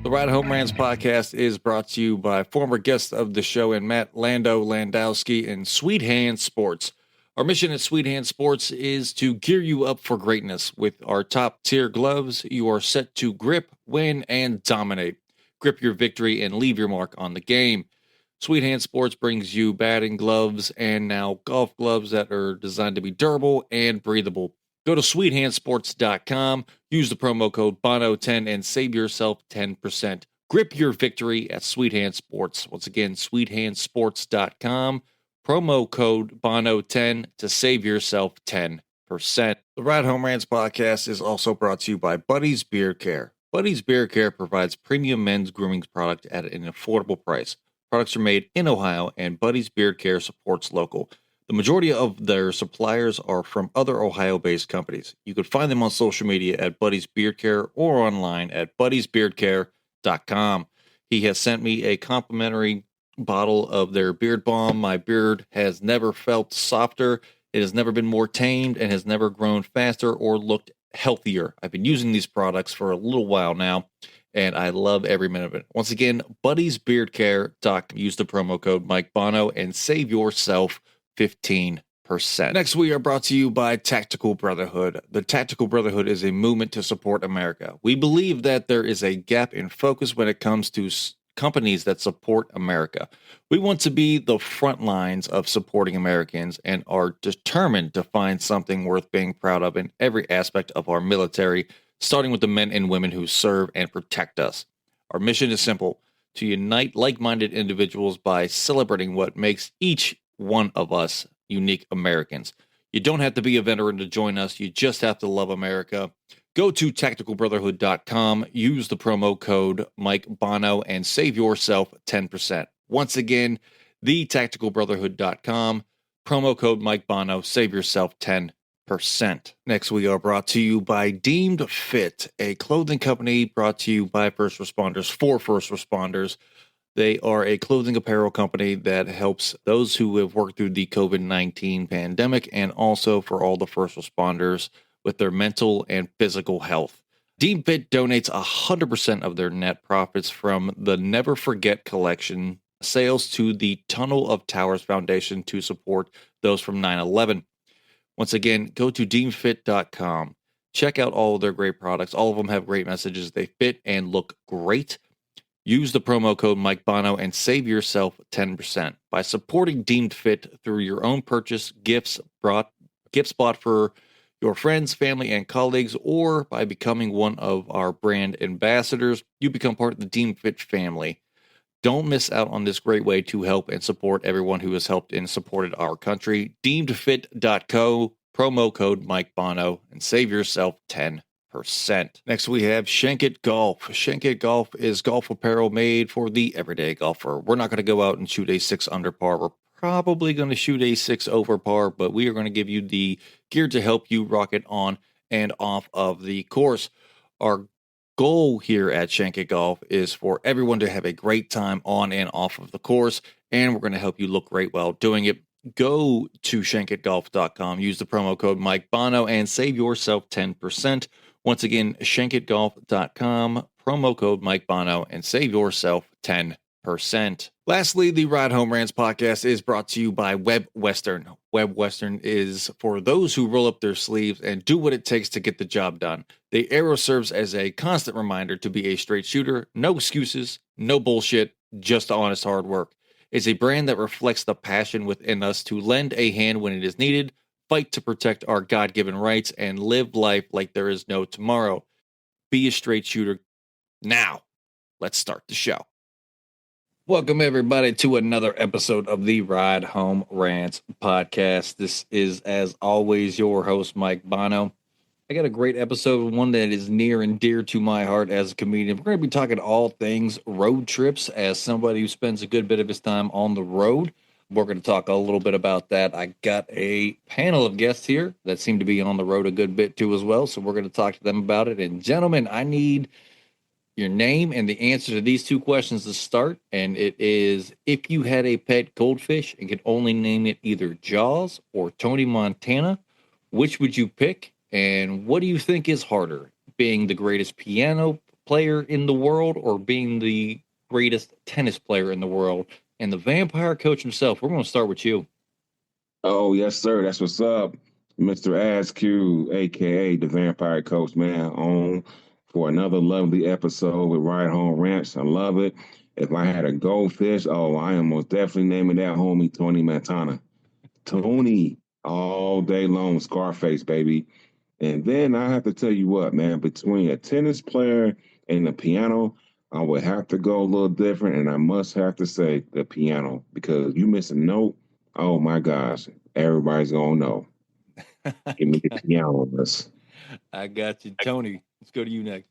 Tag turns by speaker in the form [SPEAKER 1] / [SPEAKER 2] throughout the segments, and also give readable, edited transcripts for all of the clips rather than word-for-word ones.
[SPEAKER 1] The Ride Home Rants podcast is brought to you by former guest of the show and Matt Landowski and Sweet Hand Sports. Our mission at Sweet Hand Sports is to gear you up for greatness. With our top tier gloves, you are set to grip, win, and dominate. Grip your victory and leave your mark on the game. Sweet Hand Sports brings you batting gloves and now golf gloves that are designed to be durable and breathable. Go to sweethandsports.com, use the promo code BONO10 and save yourself 10%. Grip your victory at Sweet Hand Sports. Once again, sweethandsports.com, promo code BONO10 to save yourself 10%. The Ride Home Rants podcast is also brought to you by Buddy's Beard Care. Buddy's Beard Care provides premium men's grooming product at an affordable price. Products are made in Ohio, and Buddy's Beard Care supports local. The majority of their suppliers are from other Ohio-based companies. You can find them on social media at Buddy's Beard Care or online at buddysbeardcare.com. He has sent me a complimentary bottle of their beard balm. My beard has never felt softer. It has never been more tamed and has never grown faster or looked healthier. I've been using these products for a little while now, and I love every minute of it. Once again, buddysbeardcare.com. Use the promo code Mike Bono and save yourself 15%. Next, we are brought to you by Tactical Brotherhood. The Tactical Brotherhood is a movement to support America. We believe that there is a gap in focus when it comes to companies that support America. We want to be the front lines of supporting Americans and are determined to find something worth being proud of in every aspect of our military, starting with the men and women who serve and protect us. Our mission is simple: to unite like-minded individuals by celebrating what makes each one of us unique Americans. You don't have to be a veteran to join us. You just have to love America. Go to tacticalbrotherhood.com, use the promo code Mike Bono, and save yourself 10%. Once again, the tacticalbrotherhood.com, promo code Mike Bono, save yourself 10%. Next, we are brought to you by Deemed Fit, a clothing company brought to you by first responders for first responders. They are a clothing apparel company that helps those who have worked through the COVID-19 pandemic and also for all the first responders with their mental and physical health. Deemed Fit donates 100% of their net profits from the Never Forget collection sales to the Tunnel of Towers Foundation to support those from 9/11. Once again, go to deemedfit.com. Check out all of their great products. All of them have great messages. They fit and look great. Use the promo code Mike Bono and save yourself 10%. By supporting Deemed Fit through your own purchase, gifts bought for your friends, family, and colleagues, or by becoming one of our brand ambassadors, you become part of the Deemed Fit family. Don't miss out on this great way to help and support everyone who has helped and supported our country. Deemedfit.co, promo code Mike Bono, and save yourself 10%. Next, we have Shankit Golf. Shankit Golf is golf apparel made for the everyday golfer. We're not going to go out and shoot a 6 under par. We're probably going to shoot a 6 over par, but we are going to give you the gear to help you rock it on and off of the course. Our goal here at Shankit Golf is for everyone to have a great time on and off of the course, and we're going to help you look great while doing it. Go to shankitgolf.com, use the promo code Mike Bono, and save yourself 10%. Once again, shankitgolf.com, promo code Mike Bono, and save yourself 10%. Lastly, the Ride Home Rants podcast is brought to you by Web Western. Web Western is for those who roll up their sleeves and do what it takes to get the job done. The arrow serves as a constant reminder to be a straight shooter, no excuses, no bullshit, just honest hard work. It's a brand that reflects the passion within us to lend a hand when it is needed, fight to protect our God-given rights, and live life like there is no tomorrow. Be a straight shooter. Now, let's start the show. Welcome, everybody, to another episode of the Ride Home Rants podcast. This is, as always, your host, Mike Bono. I got a great episode, one that is near and dear to my heart as a comedian. We're going to be talking all things road trips as somebody who spends a good bit of his time on the road. We're going to talk a little bit about that. I got a panel of guests here that seem to be on the road a good bit too as well, so we're going to talk to them about it. And gentlemen, I need your name and the answer to these two questions to start. And it is, if you had a pet goldfish and could only name it either Jaws or Tony Montana, which would you pick? And what do you think is harder, being the greatest piano player in the world or being the greatest tennis player in the world? And the vampire coach himself, we're going to start with you.
[SPEAKER 2] Oh, yes, sir. That's what's up. Mr. Askew, aka the Vampire Coach, man, on for another lovely episode with Ride Home Ranch. I love it. If I had a goldfish, oh, I am most definitely naming that homie Tony Montana. Tony, all day long, Scarface, baby. And then I have to tell you what, man, between a tennis player and the piano, I would have to go a little different, and I must have to say the piano because you miss a note, oh my gosh, everybody's gonna know. Give me the piano.
[SPEAKER 1] I got you, Tony. Let's go to you next.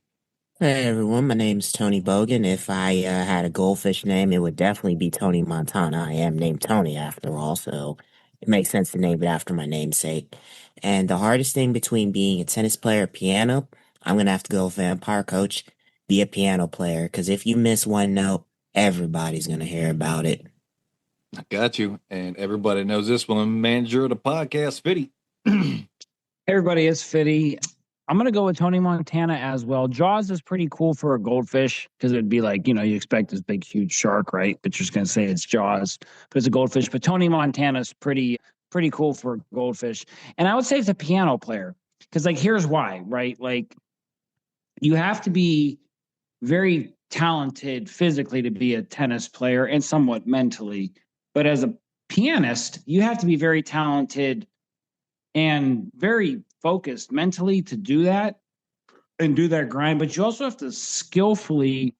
[SPEAKER 3] Hey everyone, my name's Tony Bogan. If I had a goldfish name, it would definitely be Tony Montana. I am named Tony after all, so it makes sense to name it after my namesake. And the hardest thing between being a tennis player or piano, I'm gonna have to go vampire coach, be a piano player, because if you miss one note, everybody's gonna hear about it.
[SPEAKER 1] I got you. And everybody knows this one. Manager of the podcast, Fitty.
[SPEAKER 4] Hey everybody, it's Fitty. I'm gonna go with Tony Montana as well. Jaws is pretty cool for a goldfish because it'd be like, you expect this big, huge shark, right? But you're just gonna say it's Jaws, but it's a goldfish. But Tony Montana's pretty cool for a goldfish. And I would say it's a piano player because, like, here's why, right? Like, you have to be very talented physically to be a tennis player and somewhat mentally. But as a pianist, you have to be very talented and very focused mentally to do that and do that grind. But you also have to skillfully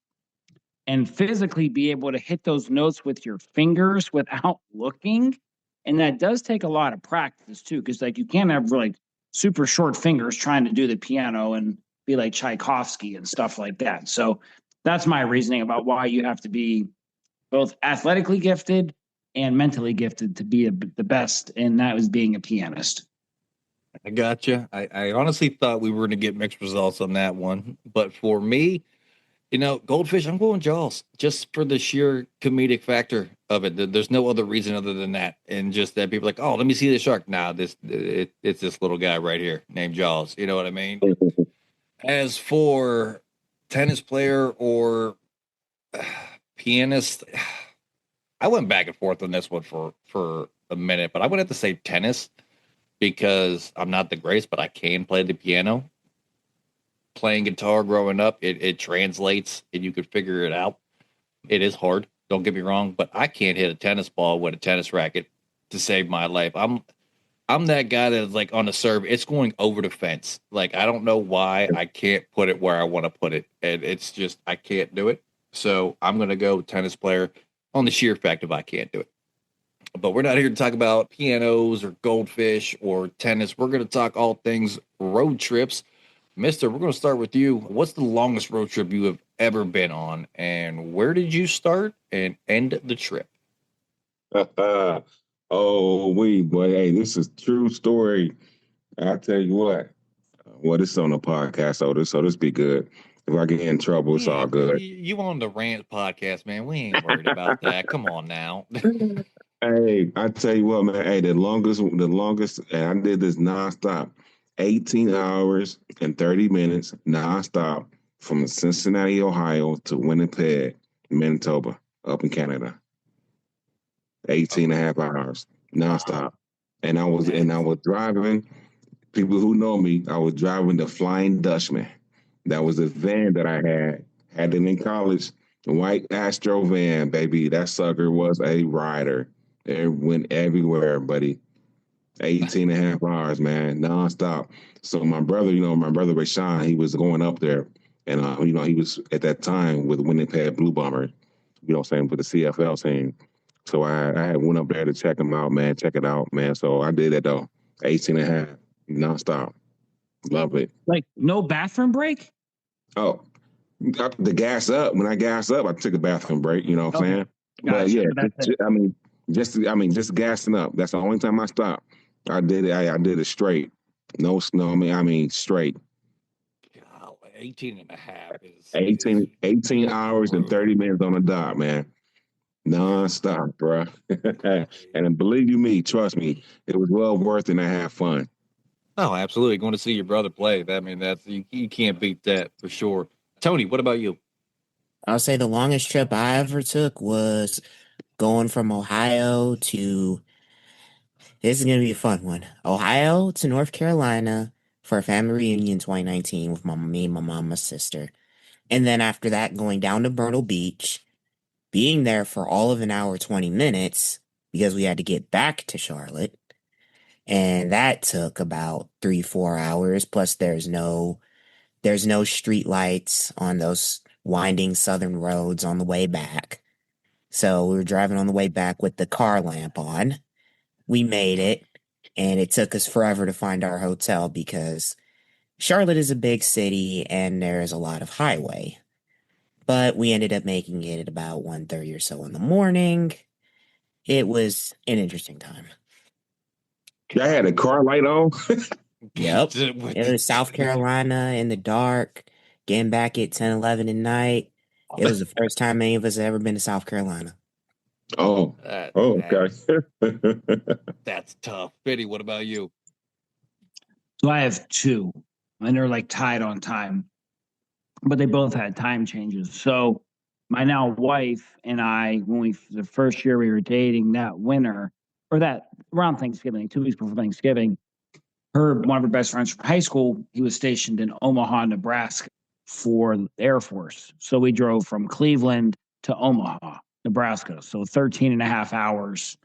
[SPEAKER 4] and physically be able to hit those notes with your fingers without looking. And that does take a lot of practice too, because like you can't have like super short fingers trying to do the piano and be like Tchaikovsky and stuff like that. So that's my reasoning about why you have to be both athletically gifted and mentally gifted to be the best, and that was being a pianist.
[SPEAKER 1] I got you. I honestly thought we were going to get mixed results on that one. But for me, goldfish, I'm going Jaws just for the sheer comedic factor of it. There's no other reason other than that. And just that people are like, oh, let me see the shark. Nah, it's this little guy right here named Jaws. You know what I mean? As for tennis player or pianist, I went back and forth on this one for a minute, but I would have to say tennis because I'm not the greatest, but I can play the piano. Playing guitar growing up, it translates and you could figure it out. It is hard, don't get me wrong, but I can't hit a tennis ball with a tennis racket to save my life. I'm that guy that's like on the serve, it's going over the fence. Like I don't know why I can't put it where I want to put it. And it's just I can't do it. So I'm gonna go tennis player on the sheer fact of I can't do it. But we're not here to talk about pianos or goldfish or tennis. We're going to talk all things road trips. Mister, we're going to start with you. What's the longest road trip you have ever been on? And where did you start and end the trip?
[SPEAKER 2] Oh, we boy, hey, this is true story. I tell you what. Well, this is on the podcast, so this be good. If I get in trouble, it's
[SPEAKER 1] Yeah,
[SPEAKER 2] all good.
[SPEAKER 1] you on the Rant podcast, man. We ain't worried about that. Come on now.
[SPEAKER 2] Hey, I tell you what, man. Hey, the longest, and I did this nonstop, 18 hours and 30 minutes nonstop from Cincinnati, Ohio to Winnipeg, Manitoba, up in Canada. 18 and a half hours nonstop. And I was driving. People who know me, I was driving the Flying Dutchman. That was a van that I had it in college. A white Astro van, baby. That sucker was a rider. It went everywhere, buddy. 18 and a half hours, man, nonstop. So my brother, my brother Rashawn, he was going up there. And, he was at that time with Winnipeg Blue Bomber, saying, for the CFL team. So I had went up there to check him out, man, check it out, man. So I did it, though. 18 and a half, nonstop. Love it.
[SPEAKER 4] Like no bathroom break?
[SPEAKER 2] Oh, the gas up. When I gas up, I took a bathroom break. You know what I'm saying? But
[SPEAKER 4] Gotcha.
[SPEAKER 2] yeah,
[SPEAKER 4] But that's it.
[SPEAKER 2] just gassing up. That's the only time I stopped. I did it. I did it straight. No snow. I mean straight.
[SPEAKER 1] God, 18 and a half is
[SPEAKER 2] 18 hours and 30 minutes on the dot, man. Non-stop, bro. And believe you me, trust me, it was well worth it and I had fun.
[SPEAKER 1] Oh, absolutely. Going to see your brother play. I mean, that's you can't beat that for sure. Tony, what about you?
[SPEAKER 3] I'll say the longest trip I ever took was going from Ohio to, this is going to be a fun one. Ohio to North Carolina for a family reunion 2019 with me, my mom, my sister. And then after that, going down to Myrtle Beach, being there for all of an hour, 20 minutes because we had to get back to Charlotte. And that took about 3, 4 hours. Plus there's no street lights on those winding southern roads on the way back. So we were driving on the way back with the car lamp on. We made it, and it took us forever to find our hotel because Charlotte is a big city and there's a lot of highway. But we ended up making it at about 1:30 or so in the morning. It was an interesting time.
[SPEAKER 2] I had a car light on.
[SPEAKER 3] Yep. It was South Carolina in the dark, getting back at 10, 11 at night. It was the first time any of us had ever been to South Carolina.
[SPEAKER 2] Oh, okay.
[SPEAKER 1] That's tough. Fitty, what about you?
[SPEAKER 4] So I have two, and they're like tied on time, but they both had time changes. So my now wife and I, when the first year we were dating that winter, or that around Thanksgiving, 2 weeks before Thanksgiving, one of her best friends from high school, he was stationed in Omaha, Nebraska for the Air Force. So we drove from Cleveland to Omaha, Nebraska. So 13 and a half hours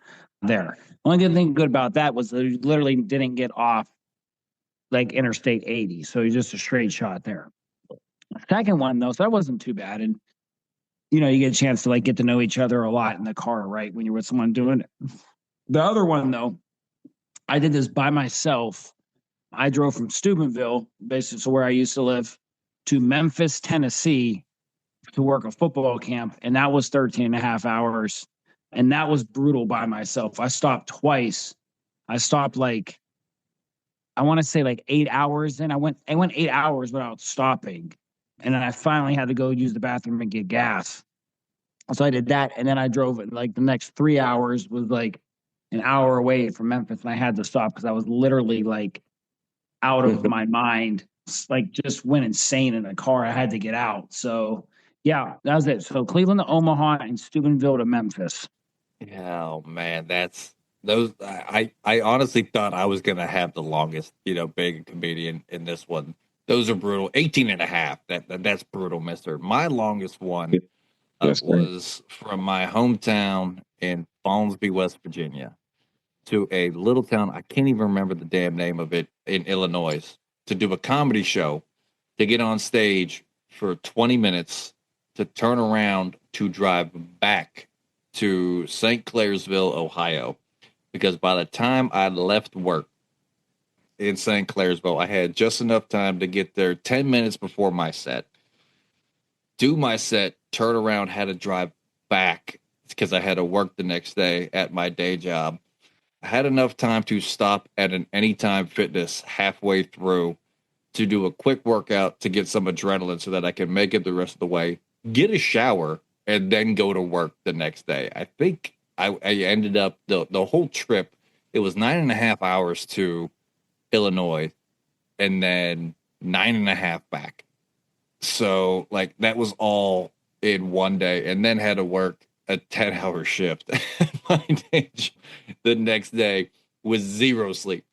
[SPEAKER 4] there. Only good thing good about that was that we literally didn't get off like Interstate 80. So it's just a straight shot there. The second one, though, so that wasn't too bad. And, you get a chance to like get to know each other a lot in the car, right? When you're with someone doing it. The other one, though, I did this by myself. I drove from Steubenville, basically, so where I used to live, to Memphis, Tennessee to work a football camp. And that was 13 and a half hours. And that was brutal by myself. I stopped twice. I stopped I want to say 8 hours. Then I went 8 hours without stopping. And then I finally had to go use the bathroom and get gas. So I did that. And then I drove it the next 3 hours was an hour away from Memphis. And I had to stop because I was literally out of my mind, just went insane in the car. I had to get out. So yeah, that was it. So Cleveland to Omaha and Steubenville to Memphis.
[SPEAKER 1] Oh man, that's those. I honestly thought I was gonna have the longest, being a comedian in this one. Those are brutal. 18 and a half. That's brutal, mister. My longest one was from my hometown in Fallsby, West Virginia, to a little town. I can't even remember the damn name of it in Illinois to do a comedy show, to get on stage for 20 minutes, to turn around to drive back to St. Clairsville, Ohio. Because by the time I left work in St. Clairsville, I had just enough time to get there 10 minutes before my set, do my set, turn around, had to drive back because I had to work the next day at my day job. I had enough time to stop at an Anytime Fitness halfway through to do a quick workout to get some adrenaline so that I can make it the rest of the way, get a shower, and then go to work the next day. I think I ended up the whole trip. It was 9.5 hours to Illinois and then 9.5 back. So that was all in one day, and then had to work a 10-hour shift the next day with zero sleep.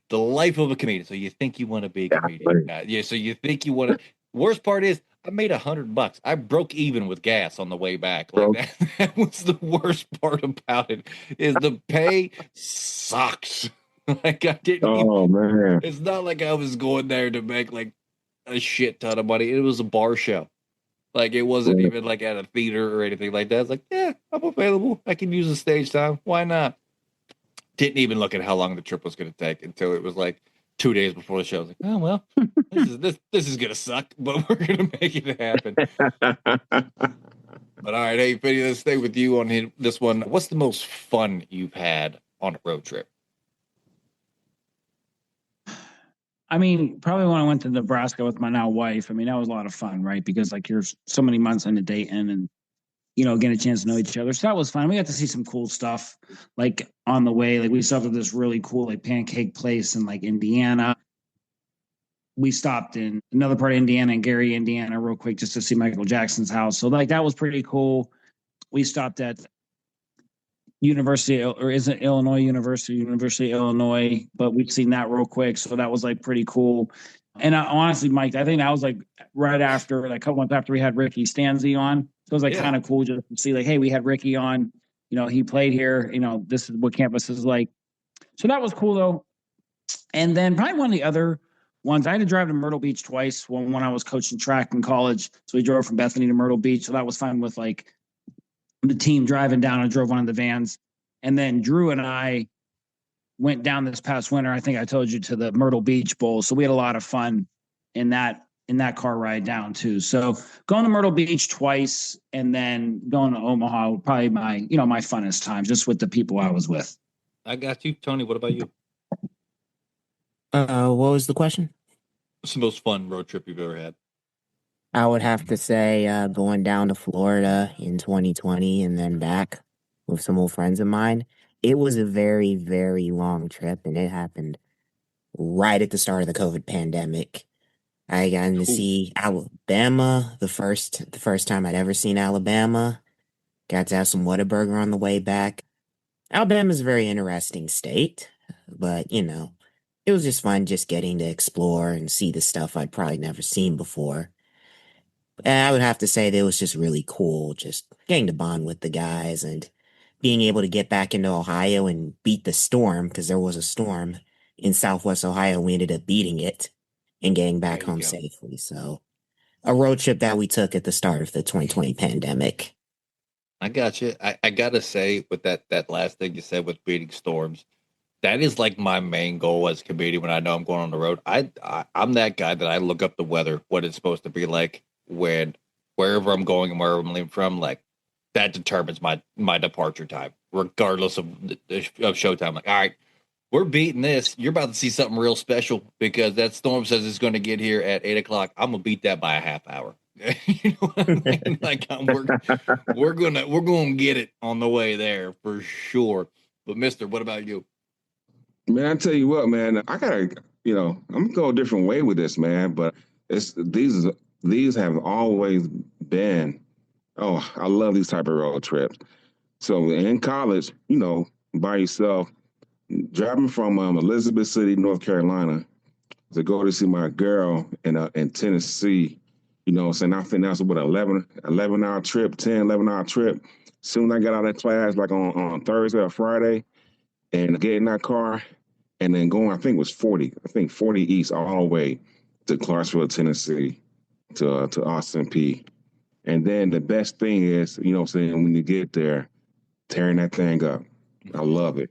[SPEAKER 1] The life of a comedian. So you think you want to be a comedian? Yeah. So you think you want to. Worst part is I made $100. I broke even with gas on the way back. That was the worst part about it. Is the pay sucks. I didn't.
[SPEAKER 2] Oh man!
[SPEAKER 1] It's not like I was going there to make a shit ton of money. It was a bar show. It wasn't even at a theater or anything like that. It's yeah, I'm available. I can use the stage time. Why not? Didn't even look at how long the trip was going to take until it was 2 days before the show. I was oh well, this is going to suck, but we're going to make it happen. But all right, hey, Fiddy, let's stay with you on this one. What's the most fun you've had on a road trip?
[SPEAKER 4] I mean, probably when I went to Nebraska with my now wife. I mean, that was a lot of fun, right? Because you're so many months into dating and, getting a chance to know each other. So that was fun. We got to see some cool stuff on the way. We stopped at this really cool pancake place in Indiana. we stopped in another part of Indiana, in Gary, Indiana, real quick, just to see Michael Jackson's house. So like that was pretty cool. We stopped at University, or is it Illinois University of Illinois, but we've seen that real quick. So that was like pretty cool. And honestly, Mike, I think that was like right after, like a couple months after we had Ricky Stanzi on. So it was like kind of cool just to see, like, hey, we had Ricky on, he played here, this is what campus is like. So that was cool though. And then probably one of the other ones, I had to drive to Myrtle Beach twice when I was coaching track in college. So we drove from Bethany to Myrtle Beach. So that was fun with like the team driving down. I drove one of the vans. And then Drew and I went down this past winter. I think I told you, to the Myrtle Beach Bowl. So we had a lot of fun in that car ride down too. So going to Myrtle Beach twice and then going to Omaha, probably my funnest time, just with the people I was with.
[SPEAKER 1] I got you, Tony. What about you?
[SPEAKER 3] What was the question?
[SPEAKER 1] What's the most fun road trip you've ever had?
[SPEAKER 3] I would have to say going down to Florida in 2020 and then back with some old friends of mine. It was a very, very long trip, and it happened right at the start of the COVID pandemic. I got to see Alabama the first time I'd ever seen Alabama. Got to have some Whataburger on the way back. Alabama's a very interesting state, but it was just fun just getting to explore and see the stuff I'd probably never seen before. And I would have to say that it was just really cool just getting to bond with the guys and being able to get back into Ohio and beat the storm, because there was a storm in Southwest Ohio. We ended up beating it and getting back home safely. So a road trip that we took at the start of the 2020 pandemic.
[SPEAKER 1] I got you. I got to say, with that last thing you said with beating storms, that is like my main goal as a comedian when I know I'm going on the road. I'm that guy that I look up the weather, what it's supposed to be like when wherever I'm going and wherever I'm leaving from, like that determines my departure time, regardless of showtime. Like, all right, we're beating this. You're about to see something real special because that storm says it's going to get here at 8:00. I'm gonna beat that by a half hour. You know what I mean? Like we're gonna get it on the way there for sure. But Mister, what about you?
[SPEAKER 2] Man, I tell you what, man, I gotta, I'm gonna go a different way with this, man. But these have always been. Oh, I love these type of road trips. So in college, by yourself, driving from Elizabeth City, North Carolina, to go to see my girl in Tennessee. I think that's what 11-hour trip, 11-hour trip. Soon I got out of class like on Thursday or Friday, and get in that car. And then going, I think it was 40 east all the way to Clarksville, Tennessee, to Austin P. And then the best thing is, when you get there, tearing that thing up. I love it.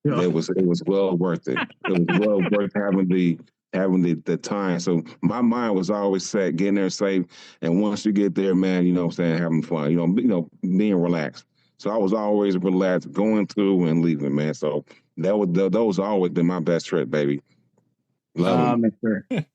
[SPEAKER 2] Yeah. It was well worth it. It was well worth having the time. So my mind was always set, getting there safe. And once you get there, man, having fun, being relaxed. So I was always relaxed going through and leaving, man. So those always been my best trip, baby. Love them.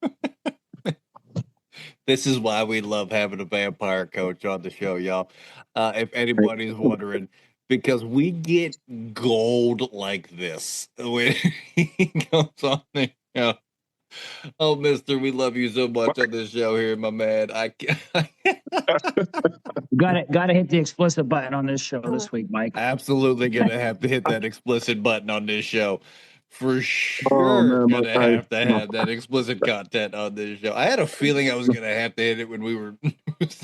[SPEAKER 1] This is why we love having a vampire coach on the show, y'all. If anybody's wondering, because we get gold like this when he goes on the show. Oh, Mister, we love you so much on this show here, my man. I
[SPEAKER 4] gotta hit the explicit button on this show this week, Mike.
[SPEAKER 1] Absolutely gonna have to hit that explicit button on this show. For sure, gonna have to have that explicit content on this show. I had a feeling I was gonna have to hit it when we were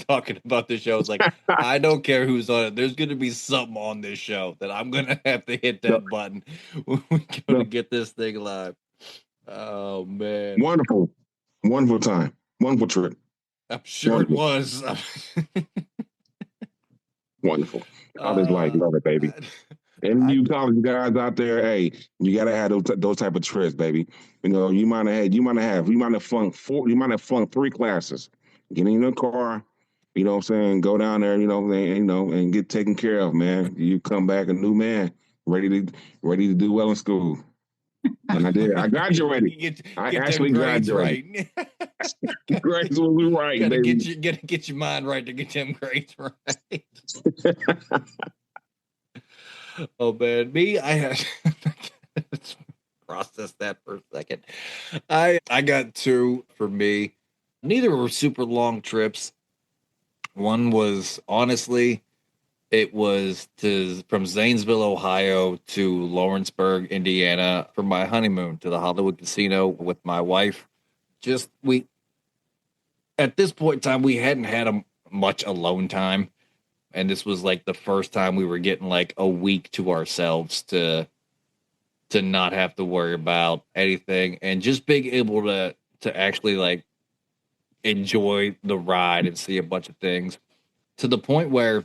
[SPEAKER 1] talking about the show. It's like, I don't care who's on it. There's gonna be something on this show that I'm gonna have to hit that button when we go to get this thing live. Oh man,
[SPEAKER 2] wonderful time, wonderful trip.
[SPEAKER 1] I'm sure it was.
[SPEAKER 2] Wonderful. I just love it, baby. And you college guys out there, hey, you gotta have those type of trips, baby. You might have flunked 3 classes. Get in your car, go down there, and get taken care of, man. You come back a new man, ready to do well in school. And I did. I graduated. I actually graduated.
[SPEAKER 1] Right.
[SPEAKER 2] Grades will be right.
[SPEAKER 1] Gotta get your mind right to get them grades right. Oh man, me, I had process that for a second. I got two for me. Neither were super long trips. One was honestly, it was from Zanesville, Ohio to Lawrenceburg, Indiana for my honeymoon to the Hollywood Casino with my wife. Just we at this point in time we hadn't had much alone time, and this was like the first time we were getting like a week to ourselves to not have to worry about anything and just being able to actually like enjoy the ride and see a bunch of things to the point where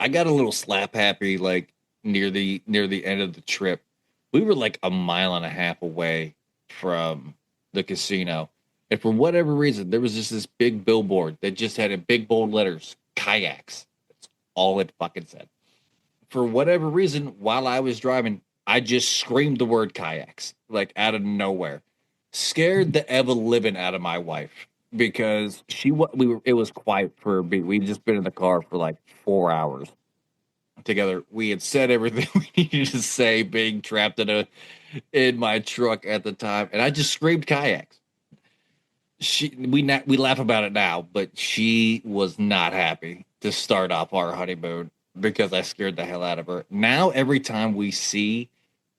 [SPEAKER 1] I got a little slap happy like near the end of the trip. We were like a mile and a half away from the casino. And for whatever reason, there was just this big billboard that just had in big bold letters, kayaks. That's all it fucking said. For whatever reason, while I was driving, I just screamed the word kayaks, like out of nowhere. Scared the ever living out of my wife because it was quiet for a beat. We'd just been in the car for like 4 hours together. We had said everything we needed to say, being trapped in my truck at the time, and I just screamed kayaks. We laugh about it now, but she was not happy to start off our honeymoon because I scared the hell out of her. Now every time we see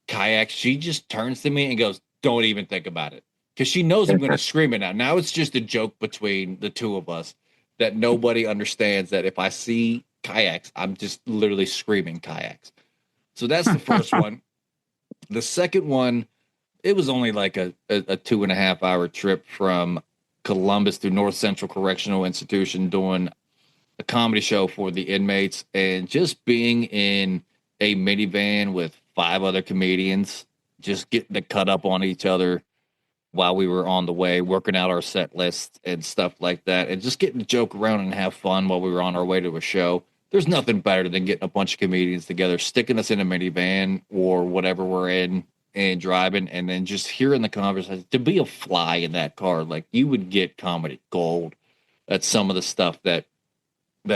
[SPEAKER 1] kayaks, she just turns to me and goes, "Don't even think about it," because she knows I'm going to scream it now. Now it's just a joke between the two of us that nobody understands that if I see kayaks, I'm just literally screaming kayaks. So that's the first one. The second one, it was only like a 2.5 hour trip from Columbus to North Central Correctional Institution doing a comedy show for the inmates and just being in a minivan with 5 other comedians, just getting to cut up on each other while we were on the way, working out our set lists and stuff like that, and just getting to joke around and have fun while we were on our way to a show. There's nothing better than getting a bunch of comedians together, sticking us in a minivan or whatever we're in and driving, and then just hearing the conversation. To be a fly in that car, like you would get comedy gold at some of the stuff that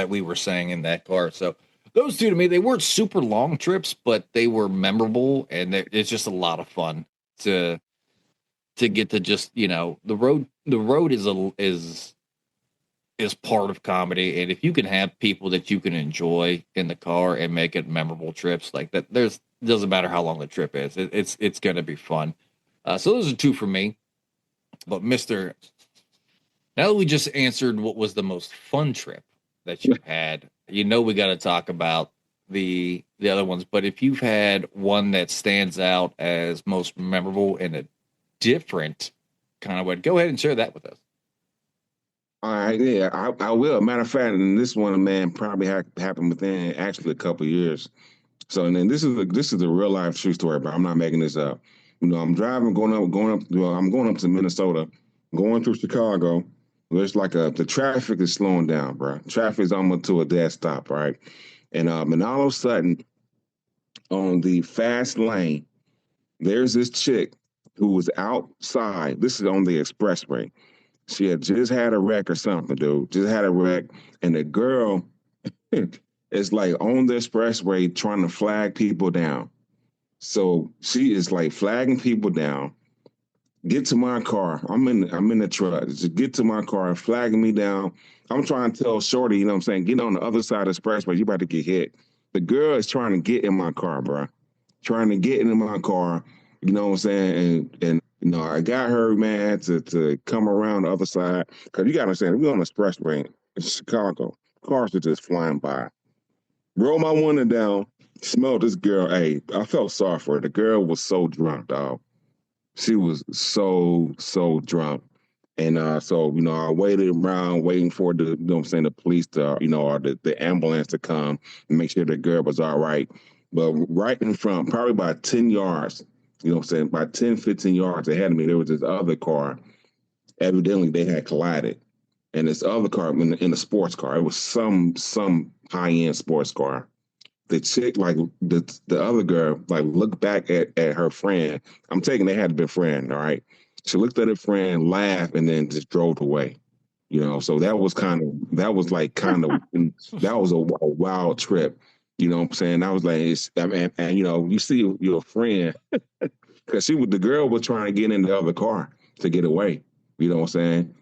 [SPEAKER 1] we were saying in that car. So those two to me, they weren't super long trips, but they were memorable, and it's just a lot of fun to get to just the road is part of comedy, and if you can have people that you can enjoy in the car and make it memorable trips like that, doesn't matter how long the trip is, it's going to be fun. So those are two for me. But Mister, now that we just answered what was the most fun trip that you had, we got to talk about the other ones. But if you've had one that stands out as most memorable in a different kind of way, go ahead and share that with us.
[SPEAKER 2] All right, yeah, I will. Matter of fact, and this one, man, probably happened within actually a couple of years. So, and then this is a real life true story, but I'm not making this up. I'm driving, going up. Well, I'm going up to Minnesota, going through Chicago. There's like the traffic is slowing down, bro. Traffic is almost to a dead stop, right? And all of a sudden, on the fast lane, there's this chick who was outside. This is on the expressway. She had just had a wreck or something, dude. Just had a wreck, and the girl is like on the expressway trying to flag people down. So she is like flagging people down. Get to my car. I'm in the truck. Just get to my car, flagging me down. I'm trying to tell Shorty, you know what I'm saying, get on the other side of the expressway. You about to get hit. The girl is trying to get in my car, bro. Trying to get into my car. You know what I'm saying? And I got her, man, to come around the other side. Because you got to understand, we on the expressway in Chicago. Cars are just flying by. Roll my window down, smell this girl. Hey, I felt sorry for her. The girl was so drunk, dog. She was so drunk. And so, I waited around waiting for the police to, or the ambulance to come and make sure the girl was all right. But right in front, probably about 10 yards, by 10, 15 yards ahead of me, there was this other car. Evidently, they had collided. And this other car, in a sports car, it was some high-end sports car. The chick, like the other girl, like looked back at her friend. I'm taking they had to be a friend, all right? She looked at her friend, laughed, and then just drove away. So that was that was a wild trip. You know what I'm saying? I was like, and you see your friend because the girl was trying to get in the other car to get away. You know what I'm saying?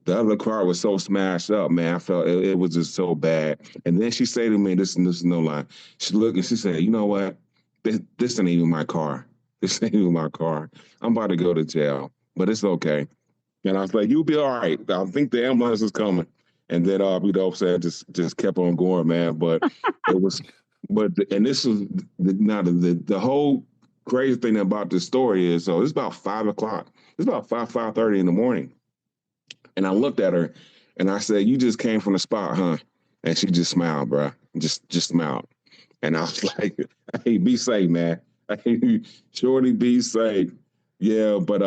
[SPEAKER 2] The other car was so smashed up, man. I felt it was just so bad. And then she said to me, this is no lie. She looked and she said, you know what? This ain't even my car. This ain't even my car. I'm about to go to jail, but it's okay. And I was like, you'll be all right. I think the ambulance is coming. And then, you know what I'm saying, just kept on going, man. But it was, and this was, now the whole crazy thing about this story is, so it's about 5 o'clock. It's about 5:30 in the morning. And I looked at her and I said, you just came from the spot, huh? And she just smiled, bro. Just smiled. And I was like, hey, be safe, man. Hey, shorty, be safe. Yeah, but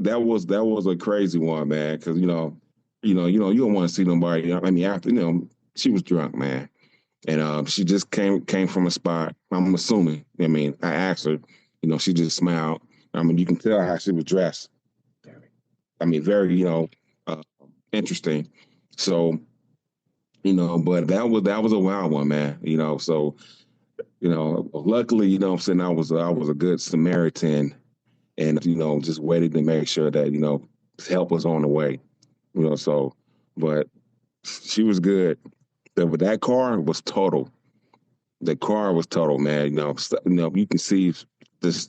[SPEAKER 2] that was a crazy one, man. Because you don't want to see nobody. I mean, after she was drunk, man, and she just came from a spot. I'm assuming. I mean, I asked her. She just smiled. I mean, you can tell how she was dressed. I mean, very uh, interesting. So but that was a wild one, man. So luckily, what I'm saying, I was a good Samaritan, and just waited to make sure that help was on the way. So, but she was good. But that car was total. The car was total, man. You can see this.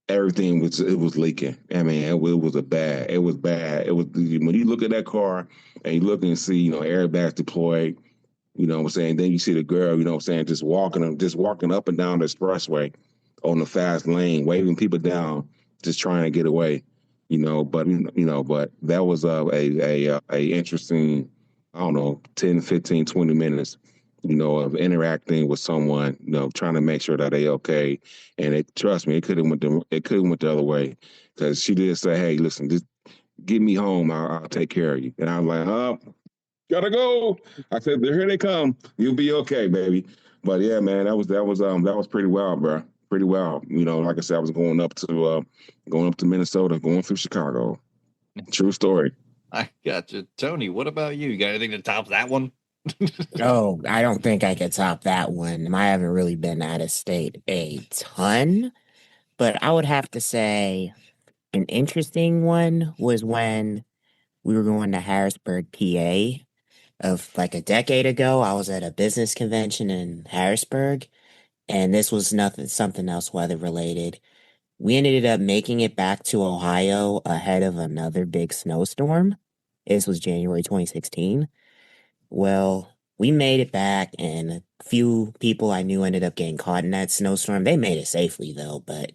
[SPEAKER 2] Everything was leaking. I mean, it was bad. It was bad. It was when you look at that car and you look and see airbags deployed. You know what I'm saying? Then you see the girl, you know what I'm saying, just walking up and down the expressway on the fast lane, waving people down, just trying to get away. But that was a interesting, I don't know, 10, 15, 20 minutes, of interacting with someone, trying to make sure that they okay. And trust me, it could have went the other way, because she did say, "Hey, listen, just get me home. I'll take care of you." And I was like, gotta go. I said, here they come. You'll be okay, baby. But yeah, man, that was pretty wild, bro. Pretty wild. Like I said, I was going up to Minnesota, going through Chicago. True story.
[SPEAKER 1] I got you. Tony, what about you? You got anything to top that one?
[SPEAKER 3] Oh, I don't think I could top that one. I haven't really been out of state a ton, but I would have to say an interesting one was when we were going to Harrisburg, PA. Of like a decade ago, I was at a business convention in Harrisburg, and this was something else weather related. We ended up making it back to Ohio ahead of another big snowstorm. This was January 2016. Well, we made it back, and a few people I knew ended up getting caught in that snowstorm. They made it safely, though, but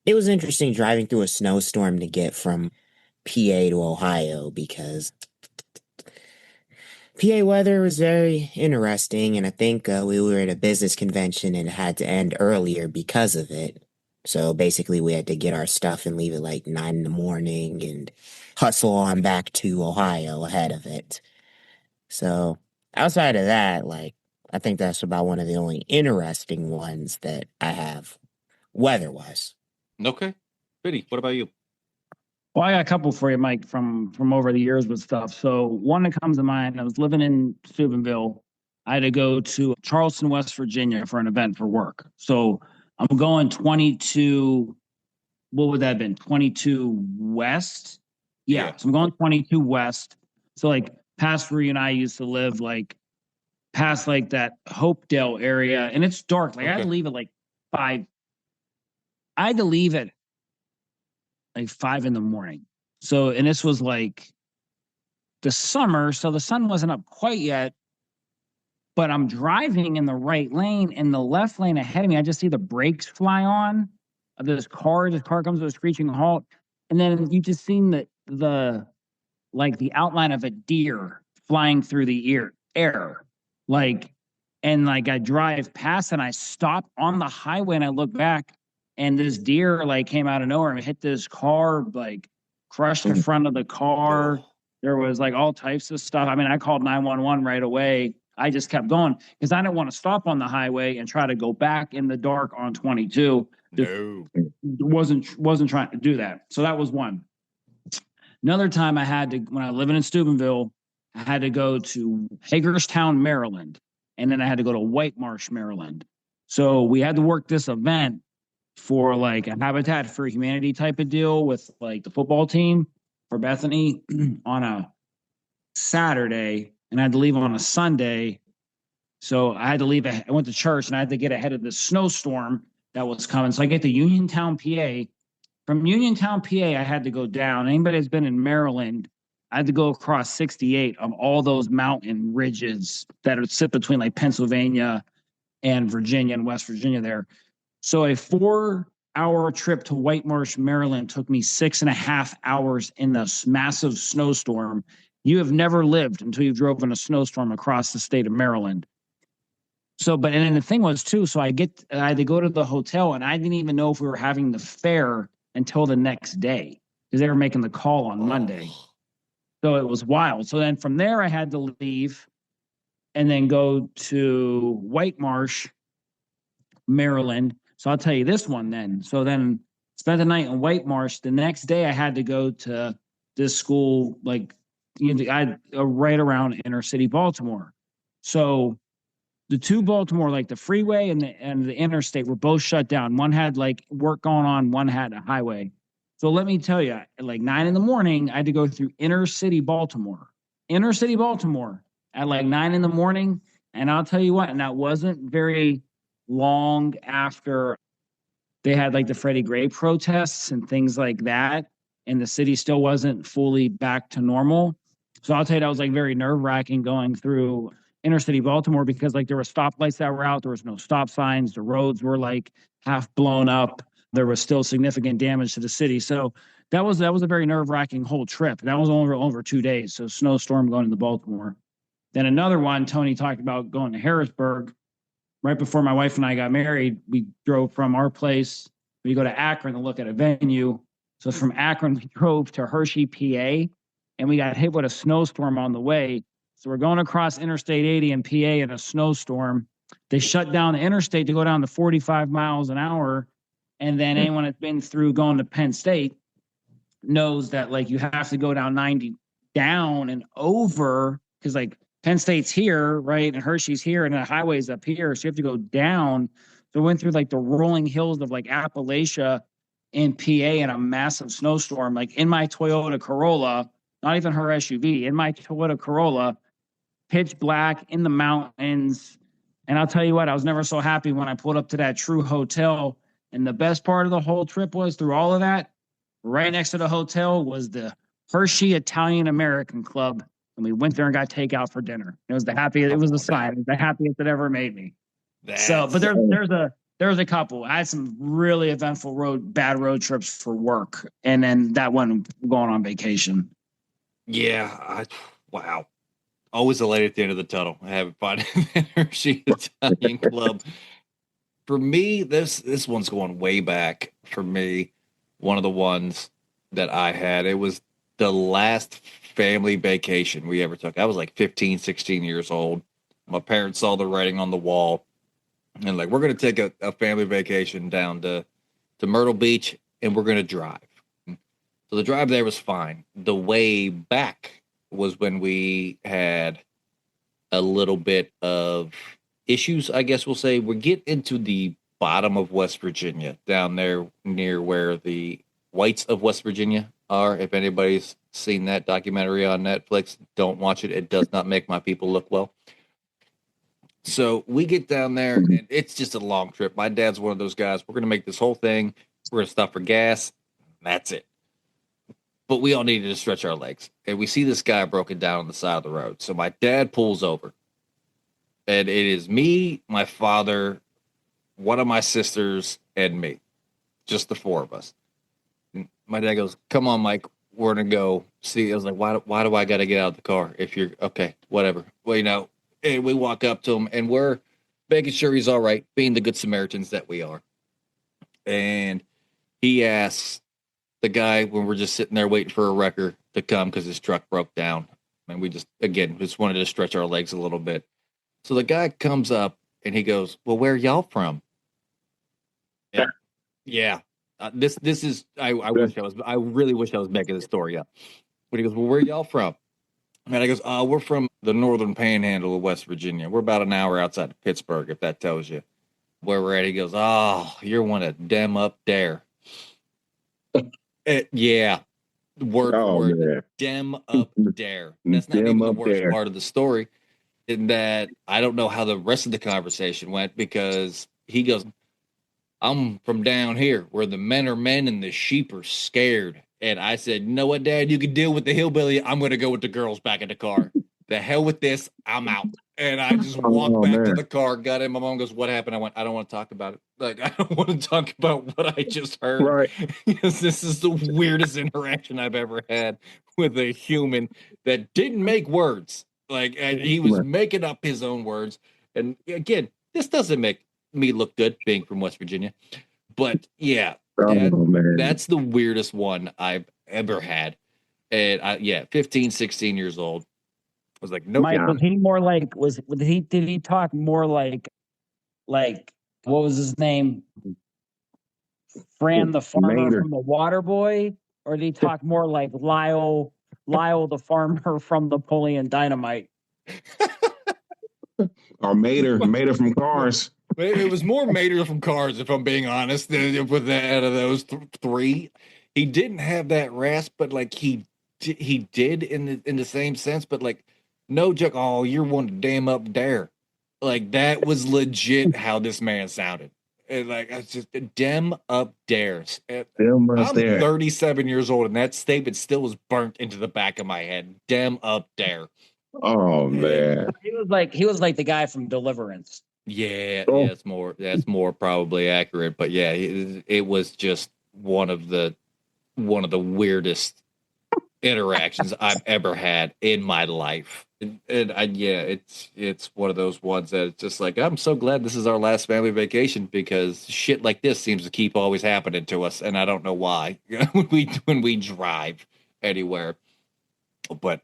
[SPEAKER 3] it was interesting driving through a snowstorm to get from PA to Ohio, because PA weather was very interesting, and I think we were at a business convention and had to end earlier because of it. So basically, we had to get our stuff and leave at like 9 in the morning and hustle on back to Ohio ahead of it. So outside of that, like, I think that's about one of the only interesting ones that I have weather-wise.
[SPEAKER 1] Okay. Biddy, what about you?
[SPEAKER 4] Well, I got a couple for you, Mike, from over the years with stuff. So one that comes to mind, I was living in Steubenville. I had to go to Charleston, West Virginia for an event for work. So I'm going 22, what would that have been? 22 West? Yeah. So I'm going 22 West. So like past where you and I used to live, like past like that Hopedale area. And it's dark. Like I had to leave at like 5. I had to leave at like 5 in the morning. So, and this was like the summer, so the sun wasn't up quite yet, but I'm driving in the right lane. In the left lane ahead of me, I just see the brakes fly on of this car. This car comes to a screeching halt. And then you just seen the like the outline of a deer flying through the air. Like, and like I drive past and I stop on the highway and I look back, and this deer like came out of nowhere and hit this car, like crushed the front of the car. There was like all types of stuff. I mean, I called 911 right away. I just kept going because I didn't want to stop on the highway and try to go back in the dark on 22.
[SPEAKER 1] No.
[SPEAKER 4] Wasn't trying to do that. So that was one. Another time I had to, when I was living in Steubenville, I had to go to Hagerstown, Maryland, and then I had to go to White Marsh, Maryland. So we had to work this event, for like a Habitat for Humanity type of deal with like the football team for Bethany on a Saturday, and I had to leave on a Sunday. So I had to leave. I went to church, and I had to get ahead of the snowstorm that was coming. So I get to Uniontown, PA. From Uniontown, PA, I had to go down. Anybody that's been in Maryland, I had to go across 68 of all those mountain ridges that sit between like Pennsylvania and Virginia and West Virginia there. So a 4-hour trip to White Marsh, Maryland took me 6.5 hours in this massive snowstorm. You have never lived until you drove in a snowstorm across the state of Maryland. So, but and then the thing was too, so I had to go to the hotel, and I didn't even know if we were having the fair until the next day because they were making the call on Monday. So it was wild. So then from there, I had to leave and then go to White Marsh, Maryland. So I'll tell you this one then. So then spent the night in White Marsh. The next day, I had to go to this school, like right around inner city Baltimore. So the two Baltimore, like the freeway and the interstate, were both shut down. One had like work going on, one had a highway. So let me tell you, at like 9 a.m, I had to go through inner city Baltimore at like 9 a.m. And I'll tell you what, and that wasn't very long after they had like the Freddie Gray protests and things like that. And the city still wasn't fully back to normal. So I'll tell you, that was like very nerve wracking going through inner city Baltimore because like there were stoplights that were out. There was no stop signs. The roads were like half blown up. There was still significant damage to the city. So that was a very nerve wracking whole trip. That was over 2 days. So snowstorm going into Baltimore. Then another one, Tony talked about going to Harrisburg. Right before my wife and I got married, we drove from our place. We go to Akron to look at a venue. So from Akron, we drove to Hershey, PA, and we got hit with a snowstorm on the way. So we're going across Interstate 80 in PA in a snowstorm. They shut down the interstate to go down to 45 miles an hour. And then anyone that's been through going to Penn State knows that like you have to go down 90 down and over because like Penn State's here, right? And Hershey's here and the highway's up here. So you have to go down. So we went through like the rolling hills of like Appalachia in PA in a massive snowstorm, like in my Toyota Corolla, not even her SUV, in my Toyota Corolla, pitch black in the mountains. And I'll tell you what, I was never so happy when I pulled up to that True Hotel. And the best part of the whole trip was through all of that, right next to the hotel was the Hershey Italian American Club. And we went there and got takeout for dinner. It was the happiest. It was the sign. It was the happiest it ever made me. So, but there's a couple. I had some really eventful bad road trips for work, and then that one going on vacation.
[SPEAKER 1] Yeah, wow. Always a light at the end of the tunnel. I haven't found that Hershey Italian Club. For me, this one's going way back. For me, one of the ones that I had, it was the last family vacation we ever took. I was like 15, 16 years old. My parents saw the writing on the wall and like, we're going to take a family vacation down to Myrtle Beach and we're going to drive. So the drive there was fine. The way back was when we had a little bit of issues, I guess we'll say. We get into the bottom of West Virginia, down there near where the whites of West Virginia are. If anybody's seen that documentary on Netflix, don't watch it. It does not make my people look well. So we get down there, and it's just a long trip. My dad's one of those guys. We're going to make this whole thing. We're going to stop for gas. That's it. But we all needed to stretch our legs. And we see this guy broken down on the side of the road. So my dad pulls over. And it is me, my father, one of my sisters, and me. Just the four of us. And my dad goes, "Come on, Mike. We're going to go see." I was like, why do I got to get out of the car? If you're, okay, whatever. Well, you know, and we walk up to him, and we're making sure he's all right, being the good Samaritans that we are. And he asks the guy, when we're just sitting there waiting for a wrecker to come because his truck broke down. And we just wanted to stretch our legs a little bit. So the guy comes up and he goes, "Well, where are y'all from?" Yeah. This is, I really wish I was making the story up. But he goes, "Well, where are y'all from?" And I goes, "We're from the northern panhandle of West Virginia. We're about an hour outside of Pittsburgh, if that tells you." where we're at. He goes, "Oh, you're one of them up there." Yeah, word for
[SPEAKER 2] Oh
[SPEAKER 1] word,
[SPEAKER 2] man,
[SPEAKER 1] dem up there. That's not
[SPEAKER 2] them
[SPEAKER 1] even the
[SPEAKER 2] up
[SPEAKER 1] worst
[SPEAKER 2] there.
[SPEAKER 1] part of the story. In that, I don't know how the rest of the conversation went because he goes, "I'm from down here where the men are men and the sheep are scared." And I said, "You know what, Dad? You can deal with the hillbilly. I'm going to go with the girls back in the car. The hell with this. I'm out." And I just walked
[SPEAKER 2] Oh
[SPEAKER 1] back to
[SPEAKER 2] man,
[SPEAKER 1] the car, got in. My mom goes, "What happened?" I went, "I don't want to talk about it. Like, I don't want to talk about what I just heard
[SPEAKER 2] right.
[SPEAKER 1] because this is the weirdest interaction I've ever had with a human that didn't make words. Like, and he was
[SPEAKER 2] Right.
[SPEAKER 1] making up his own words. And again, this doesn't make me look good being from West Virginia. But yeah,
[SPEAKER 2] Oh man.
[SPEAKER 1] that's the weirdest one I've ever had. And yeah, 15, 16 years old. I was like, nope.
[SPEAKER 4] Mike,
[SPEAKER 2] Yeah.
[SPEAKER 4] was he more like did he talk more like what was his name? Fran the farmer
[SPEAKER 2] Mater
[SPEAKER 4] from the Water Boy? Or did he talk more like Lyle the farmer from Napoleon Dynamite?
[SPEAKER 2] or Mater from Cars.
[SPEAKER 1] It was more Mater from Cars, if I'm being honest, with that out of those three. He didn't have that rasp, but like he did in the same sense, but like no joke. Oh, you're one damn up there. Like that was legit how this man sounded. And like I was just dem up dares. And
[SPEAKER 2] Them up
[SPEAKER 1] I'm
[SPEAKER 2] there.
[SPEAKER 1] 37 years old, and that statement still was burnt into the back of my head. Dem up there.
[SPEAKER 2] Oh
[SPEAKER 1] And
[SPEAKER 2] man.
[SPEAKER 4] He was like the guy from Deliverance.
[SPEAKER 1] yeah,
[SPEAKER 2] Oh,
[SPEAKER 1] that's more probably accurate. But yeah, it was just one of the weirdest interactions I've ever had in my life. And yeah, it's one of those ones that it's just like I'm so glad this is our last family vacation because shit like this seems to keep always happening to us, and I don't know why when we drive anywhere. But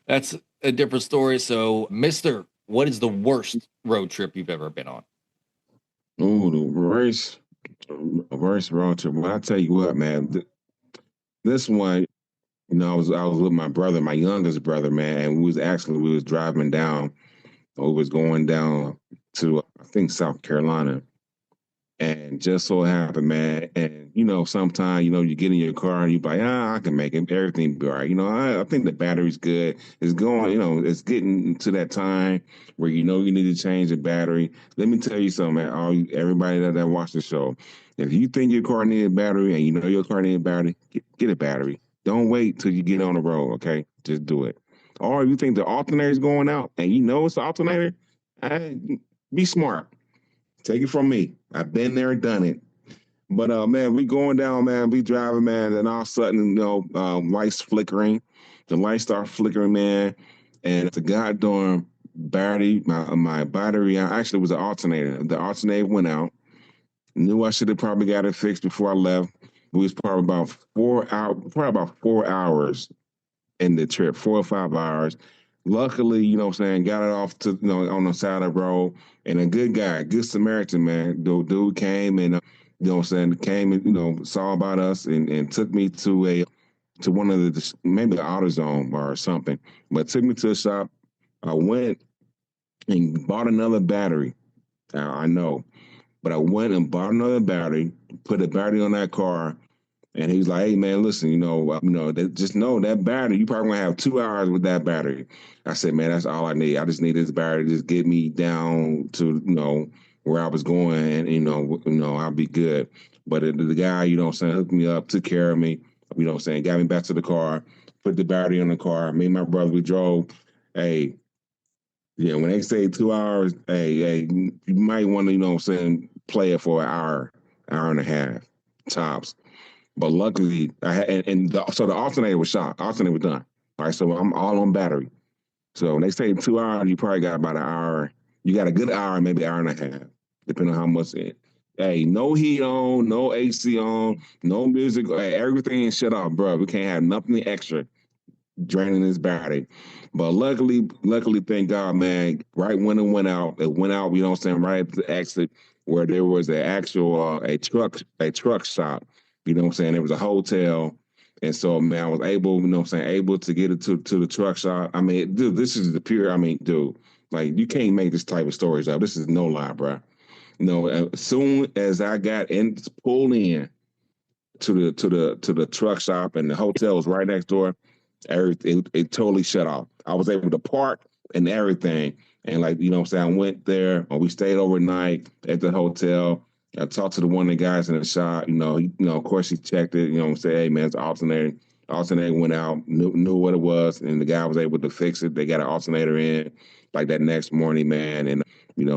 [SPEAKER 1] that's a different story. So, Mister, what is the worst road trip you've ever been on?
[SPEAKER 2] ooh, the worst road trip. Well, I tell you what, man. This one, I was with my brother, my youngest brother, man, and we was driving down. We was going down to I think South Carolina, and just so happened, man. And sometimes you get in your car and you like, I can make it. Everything be all right. I think the battery's good. It's going. It's getting to that time where you need to change the battery. Let me tell you something, man. Everybody that watch the show, if you think your car needs a battery and you know your car needs a battery, get a battery. Don't wait till you get on the road. Okay, just do it. Or if you think the alternator is going out and you know it's the alternator, uh, be smart. Take it from me. I've been there and done it. But man, we going down, man. We driving, man, and all of a sudden, lights flickering. The lights start flickering, man, and the goddamn battery, my battery, actually was an alternator. The alternator went out. Knew I should have probably got it fixed before I left. It was probably about 4 hours in the trip, 4 or 5 hours. Luckily, what I'm saying, got it off to on the side of the road, and a good guy, good Samaritan man, dude came and what I'm saying, came and saw about us and took me to one of the maybe the AutoZone or something, but took me to a shop. I went and bought another battery. I know, but I went and bought another battery, put a battery on that car, and he was like, "Hey man, listen, just know that battery. You probably gonna have 2 hours with that battery." I said, "Man, that's all I need. I just need this battery to just get me down to where I was going, and I'll be good." But the guy, what I'm saying, hooked me up, took care of me. What I'm saying, got me back to the car, put the battery in the car. Me and my brother, we drove. Hey, yeah, when they say 2 hours, hey, you might want to, what I'm saying, play it for an hour and a half tops. But luckily, I had, so the alternator was shot. Alternator was done. All right, so I'm all on battery. So when they say 2 hours, you probably got about an hour. You got a good hour, maybe hour and a half, depending on how much it. Hey, no heat on, no AC on, no music. Hey, everything is shut off, bro. We can't have nothing extra draining this battery. But luckily, thank God, man. Right when it went out. You know what I'm saying? Right at the exit where there was an actual a truck shop. You know what I'm saying? There was a hotel. And so, man, I was able, what I'm saying, able to get it to the truck shop. I mean, dude, this is the pure, dude, like, you can't make this type of stories up. This is no lie, bro. As soon as I got in, pulled in to the truck shop, and the hotel was right next door. It totally shut off. I was able to park and everything. And like, you know what I'm saying, I went there, or we stayed overnight at the hotel. I talked to one of the guys in the shop, of course he checked it, said, hey man, it's alternating. Alternator went out, knew what it was, and the guy was able to fix it. They got an alternator in like that next morning, man. And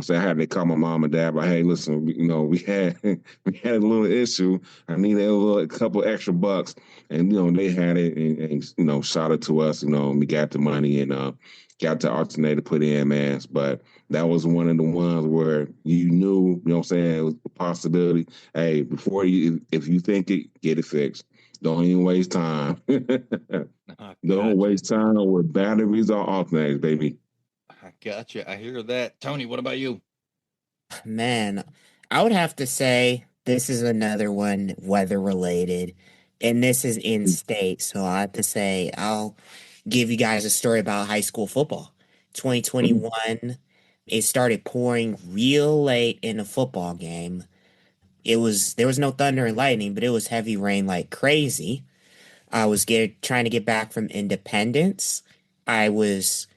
[SPEAKER 2] so I had to call my mom and dad, but hey, listen, we had we had a little issue. I needed a couple extra bucks, and they had it and shot it to us. We got the money and got the alternator put in, man. But that was one of the ones where you knew, it was a possibility. Hey, if you think it, get it fixed. Don't even waste time. Don't waste time with batteries or alternators, baby.
[SPEAKER 1] I gotcha. I hear that. Tony, what about you?
[SPEAKER 3] Man, I would have to say this is another one weather related, and this is in state. So I have to say I'll give you guys a story about high school football. 2021, it started pouring real late in a football game. There was no thunder and lightning, but it was heavy rain like crazy. I was trying to get back from Independence. I was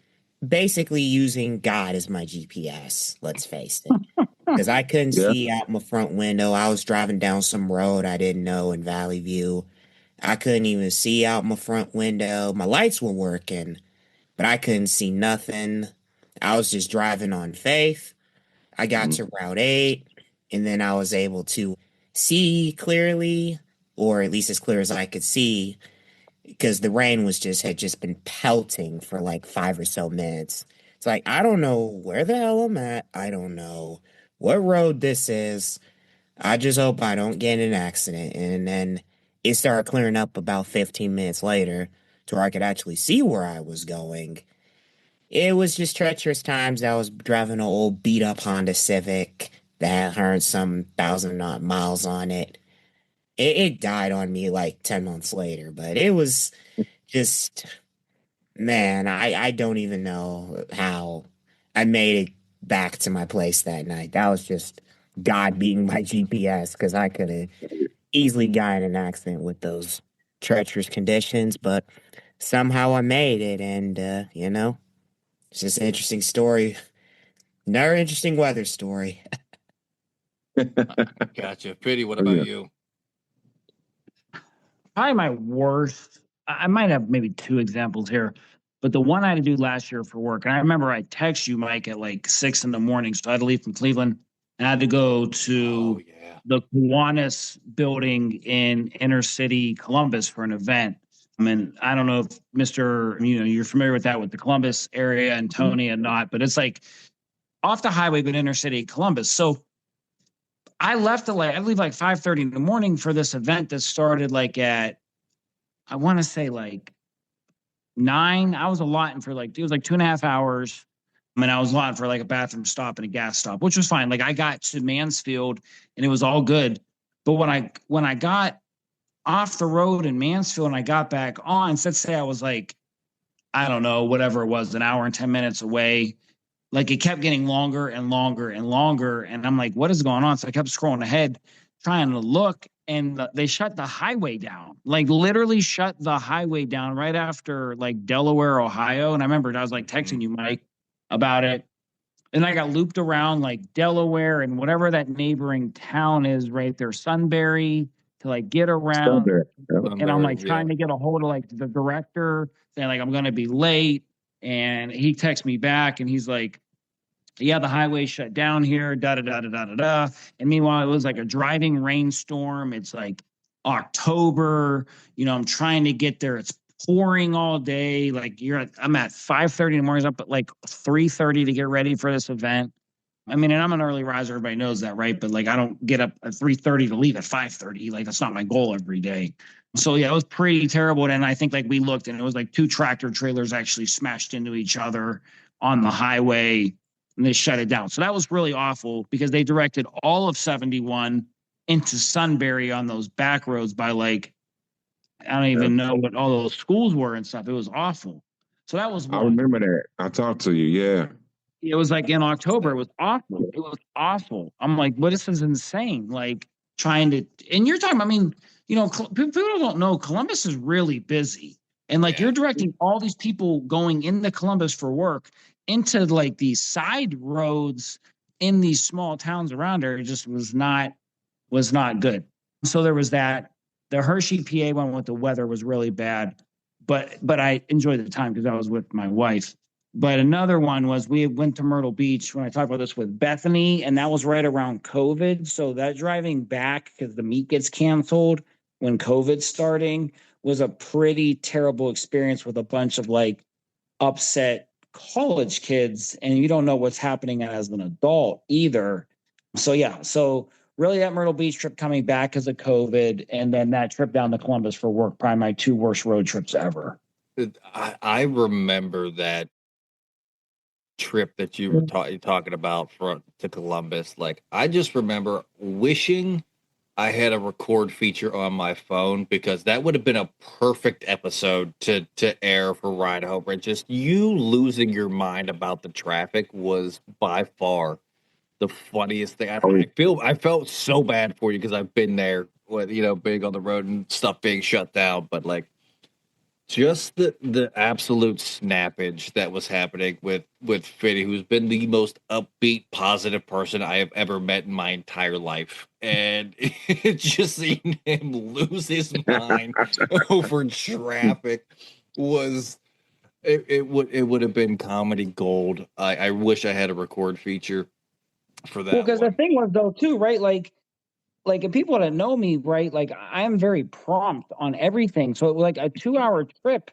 [SPEAKER 3] basically using God as my GPS, let's face it. Because I couldn't
[SPEAKER 2] Yeah.
[SPEAKER 3] see out my front window. I was driving down some road I didn't know in Valley View. I couldn't even see out my front window. My lights were working, but I couldn't see nothing. I was just driving on faith. I got to Route 8, and then I was able to see clearly, or at least as clear as I could see, because the rain had just been pelting for like 5 or so minutes. It's like, I don't know where the hell I'm at. I don't know what road this is. I just hope I don't get in an accident. And then it started clearing up about 15 minutes later to where I could actually see where I was going. It was just treacherous times. I was driving an old beat up Honda Civic that had 100 some thousand odd miles on it. It died on me like 10 months later, but it was just, man, I don't even know how I made it back to my place that night. That was just God being my GPS, because I could have easily gotten in an accident with those treacherous conditions, but somehow I made it. And, it's just an interesting story. Another interesting weather story.
[SPEAKER 1] Gotcha. Pity, what
[SPEAKER 2] Oh,
[SPEAKER 1] about
[SPEAKER 2] yeah.
[SPEAKER 1] you?
[SPEAKER 4] Probably my worst. I might have maybe two examples here, but the one I had to do last year for work, and I remember I text you, Mike, at like 6 in the morning. So I had to leave from Cleveland and I had to go
[SPEAKER 1] Oh,
[SPEAKER 4] to
[SPEAKER 1] yeah.
[SPEAKER 4] the Kiwanis building in inner city Columbus for an event. I mean, I don't know if you're familiar with that, with the Columbus area, and Tony and not, but it's like off the highway, but inner city Columbus. So I leave like 5:30 in the morning for this event that started like at, I want to say like 9. I was allotting for like, it was like 2.5 hours. I mean, I was allotting for like a bathroom stop and a gas stop, which was fine. Like I got to Mansfield and it was all good. But when I got off the road in Mansfield and I got back on, so let's say I was like, I don't know, whatever it was, an hour and 10 minutes away. Like it kept getting longer and longer and longer. And I'm like, what is going on? So I kept scrolling ahead, trying to look, and they shut the highway down, like literally shut the highway down right after like Delaware, Ohio. And I remember I was like texting you, Mike, about it. And I got looped around like Delaware and whatever that neighboring town is right there, Sunbury, to like get around.
[SPEAKER 2] Sunbury. Yeah.
[SPEAKER 4] And I'm
[SPEAKER 1] Sunbury,
[SPEAKER 4] like trying to get a hold of like the director, saying like I'm gonna be late. And he texts me back and he's like, yeah, the highway shut down here, da da da da da da da. And meanwhile, it was like a driving rainstorm. It's like October. I'm trying to get there. It's pouring all day. Like I'm at 5:30 in the morning, up at like 3:30 to get ready for this event. I mean, and I'm an early riser. Everybody knows that, right? But like, I don't get up at 3:30 to leave at 5:30. Like, that's not my goal every day. So yeah, it was pretty terrible. And I think like we looked, and it was like two tractor trailers actually smashed into each other on the highway, and they shut it down. So that was really awful because they directed all of 71 into Sunbury on those back roads by like, I don't even know what all those schools were and stuff. It was awful. So that was
[SPEAKER 2] I
[SPEAKER 4] one.
[SPEAKER 2] remember that. I talked to you. Yeah.
[SPEAKER 4] It was like in October. It was awful. It was awful. I'm like, what? This is insane. Like trying to, and you're talking. I mean, people don't know Columbus is really busy, and like you're directing all these people going into Columbus for work into like these side roads in these small towns around there. It just was not good. So there was that. The Hershey, PA one with the weather was really bad, but I enjoyed the time because I was with my wife. But another one was we went to Myrtle Beach when I talked about this with Bethany, and that was right around COVID. So that driving back because the meet gets canceled when COVID's starting was a pretty terrible experience with a bunch of like upset college kids, and you don't know what's happening as an adult either. So yeah, so really that Myrtle Beach trip coming back because of COVID, and then that trip down to Columbus for work, probably my two worst road trips ever.
[SPEAKER 1] I remember that trip that you were talking about to Columbus. Like, I just remember wishing I had a record feature on my phone because that would have been a perfect episode to air for Ride Home. And just you losing your mind about the traffic was by far the funniest thing. I felt so bad for you because I've been there with being on the road and stuff being shut down, but like just the absolute snappage that was happening with Fitty, who's been the most upbeat, positive person I have ever met in my entire life, and just seeing him lose his mind over traffic was it would have been comedy gold. I wish I had a record feature for that.
[SPEAKER 4] Well, because the thing was though too, right? Like if people that know me, right? Like I am very prompt on everything. So like a 2-hour trip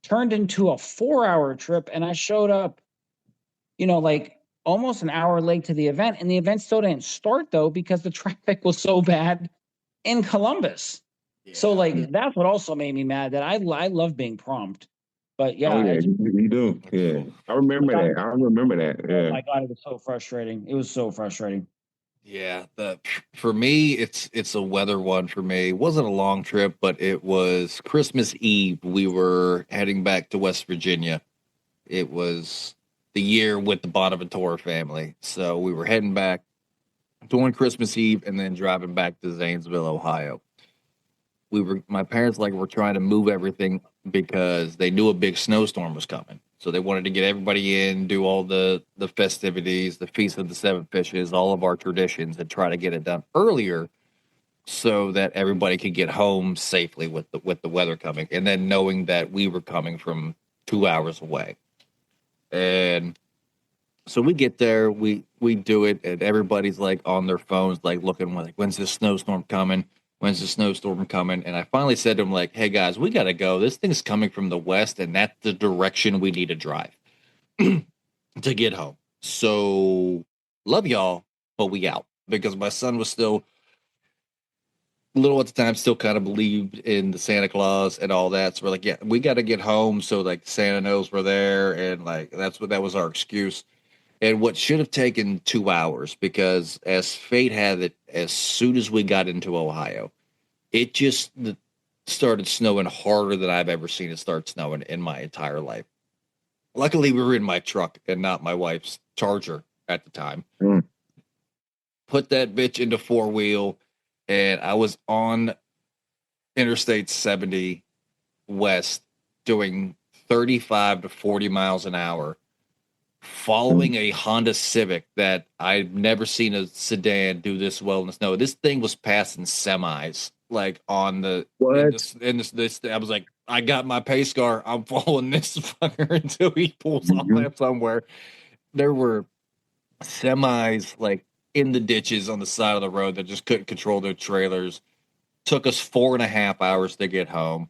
[SPEAKER 4] turned into a 4-hour trip, and I showed up, like almost an hour late to the event, and the event still didn't start though because the traffic was so bad in Columbus. Yeah. So like that's what also made me mad. That I love being prompt, but yeah,
[SPEAKER 2] you do. Yeah, I remember that. I remember that. Yeah.
[SPEAKER 4] Oh my God, it was so frustrating. It was so frustrating.
[SPEAKER 1] Yeah, for me, it's a weather one for me. It wasn't a long trip, but it was Christmas Eve. We were heading back to West Virginia. It was the year with the Bonaventura family, so we were heading back during Christmas Eve and then driving back to Zanesville, Ohio. My parents were trying to move everything because they knew a big snowstorm was coming. So they wanted to get everybody in, do all the festivities, the Feast of the Seven Fishes, all of our traditions, and try to get it done earlier so that everybody could get home safely with the weather coming. And then knowing that we were coming from 2 hours away. And so we get there, we do it, and everybody's on their phones, looking when's this snowstorm coming? When's the snowstorm coming? And I finally said to him, hey, guys, we got to go. This thing's coming from the west, and that's the direction we need to drive to get home. So love y'all, but we out. Because my son was still little at the time, still kind of believed in the Santa Claus and all that. So we're yeah, we got to get home so Santa knows we're there. And that was our excuse. And what should have taken 2 hours, because as fate had it, as soon as we got into Ohio, it just started snowing harder than I've ever seen it start snowing in my entire life. Luckily, we were in my truck and not my wife's Charger at the time. Put that bitch into 4-wheel, and I was on Interstate 70 West doing 35 to 40 miles an hour, following a Honda Civic that I've never seen a sedan do this well in the snow. This thing was passing semis on the
[SPEAKER 2] what?
[SPEAKER 1] In this I was I got my pace car. I'm following this fucker until he pulls off there somewhere. There were semis in the ditches on the side of the road that just couldn't control their trailers. Took us 4.5 hours to get home.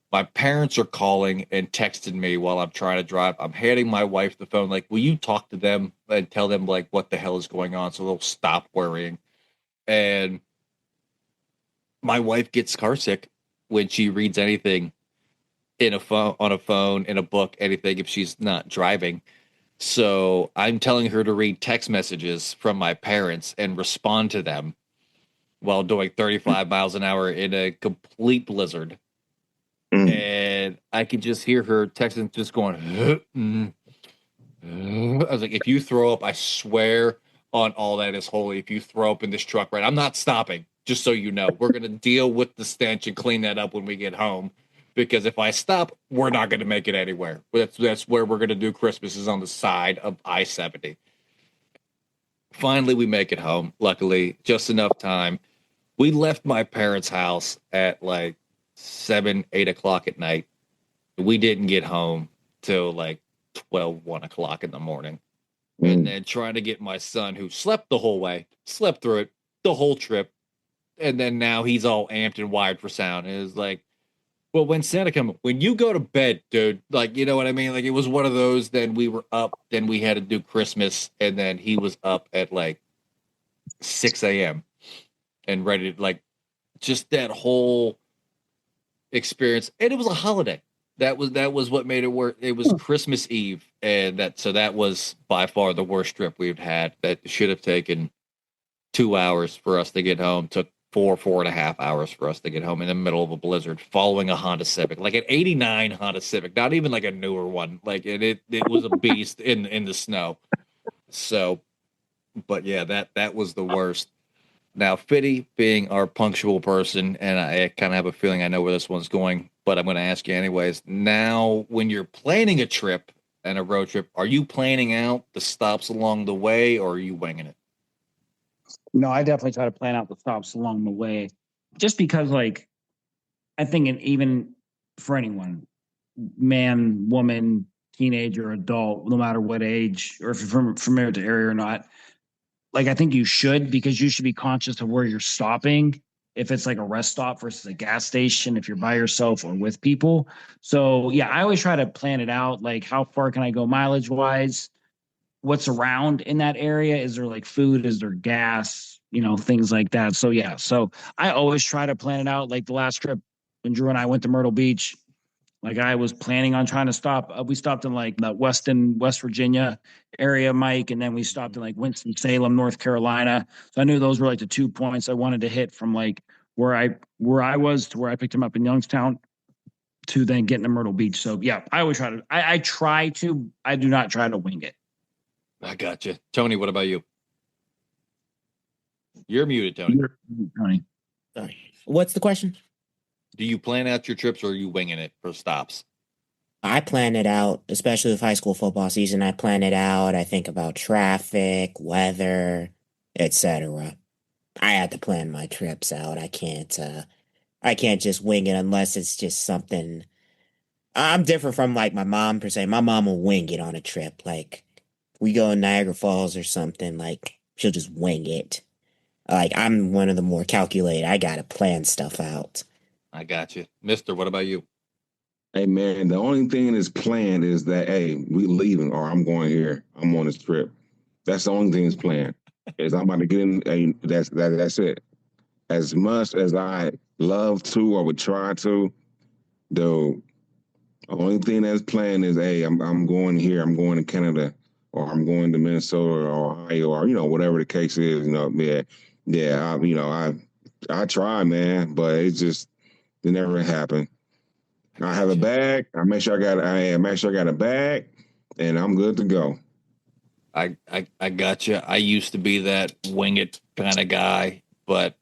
[SPEAKER 1] My parents are calling and texting me while I'm trying to drive. I'm handing my wife the phone, will you talk to them and tell them, what the hell is going on so they'll stop worrying? And my wife gets car sick when she reads anything on a phone, in a book, anything, if she's not driving. So I'm telling her to read text messages from my parents and respond to them while doing 35 miles an hour in a complete blizzard. And I could just hear her texting, just going, I was like, if you throw up, I swear on all that is holy. If you throw up in this truck, right, I'm not stopping. Just so you know, we're gonna deal with the stench and clean that up when we get home. Because if I stop, we're not gonna make it anywhere. That's where we're gonna do Christmas is on the side of I-70. Finally, we make it home. Luckily, just enough time. We left my parents' house at like 7, 8 o'clock at night. We didn't get home till like 12, 1 o'clock in the morning. And then trying to get my son, who slept the whole way, slept through it the whole trip. And then now he's all amped and wired for sound. It was like, well, when Santa come, when you go to bed, dude, like, you know what I mean? Like, it was one of those, then we were up, then we had to do Christmas, and then he was up at like 6 a.m. and ready to, like, just that whole experience. And it was a holiday. That was what made it work. It was Christmas Eve, and that was by far the worst trip we've had. That should have taken 2 hours for us to get home. Took 4.5 hours for us to get home in the middle of a blizzard, following a Honda Civic, like an '89 Honda Civic, not even like a newer one. Like it was a beast in the snow. So, but yeah, that was the worst. Now, Fitty, being our punctual person, and I kind of have a feeling I know where this one's going, but I'm going to ask you anyways. Now, when you're planning a trip and a road trip, are you planning out the stops along the way, or are you winging it?
[SPEAKER 4] No, I definitely try to plan out the stops along the way, just because, like, I think even for anyone, man, woman, teenager, adult, no matter what age, or if you're from familiar with the area or not, like, I think you should, because you should be conscious of where you're stopping. If it's like a rest stop versus a gas station, if you're by yourself or with people. So yeah, I always try to plan it out. Like, how far can I go mileage wise? What's around in that area? Is there like food? Is there gas? Things like that. So yeah, so I always try to plan it out. Like the last trip when Drew and I went to Myrtle Beach, like I was planning on trying to stop. We stopped in like the West Virginia area, Mike, and then we stopped in like Winston-Salem, North Carolina. So I knew those were like the 2 points I wanted to hit from like where I was to where I picked him up in Youngstown to then getting to Myrtle Beach. So yeah, I always try to. I try to. I do not try to wing it.
[SPEAKER 1] I got you. Tony, what about you? You're muted, Tony.
[SPEAKER 4] Tony.
[SPEAKER 3] Sorry. What's the question?
[SPEAKER 1] Do you plan out your trips, or are you winging it for stops?
[SPEAKER 3] I plan it out, especially with high school football season. I plan it out. I think about traffic, weather, etc. I had to plan my trips out. I can't just wing it unless it's just something. I'm different from like my mom per se. My mom will wing it on a trip. Like we go to Niagara Falls or something, like she'll just wing it. Like I'm one of the more calculated. I gotta plan stuff out.
[SPEAKER 1] I got you. Mister, what about you?
[SPEAKER 2] Hey man, the only thing that's planned is that hey, we leaving or I'm going here. I'm on this trip. That's the only thing that's planned. Is I'm about to get in. Hey, that's it. As much as I love to or would try to, the only thing that's planned is hey, I'm going here. I'm going to Canada or I'm going to Minnesota or Ohio or whatever the case is. Yeah. I try, man, but it never happened. I have a
[SPEAKER 1] Gotcha.
[SPEAKER 2] bag. I make sure I got a bag, and I'm good to go.
[SPEAKER 1] I got you. I used to be that wing it kind of guy, but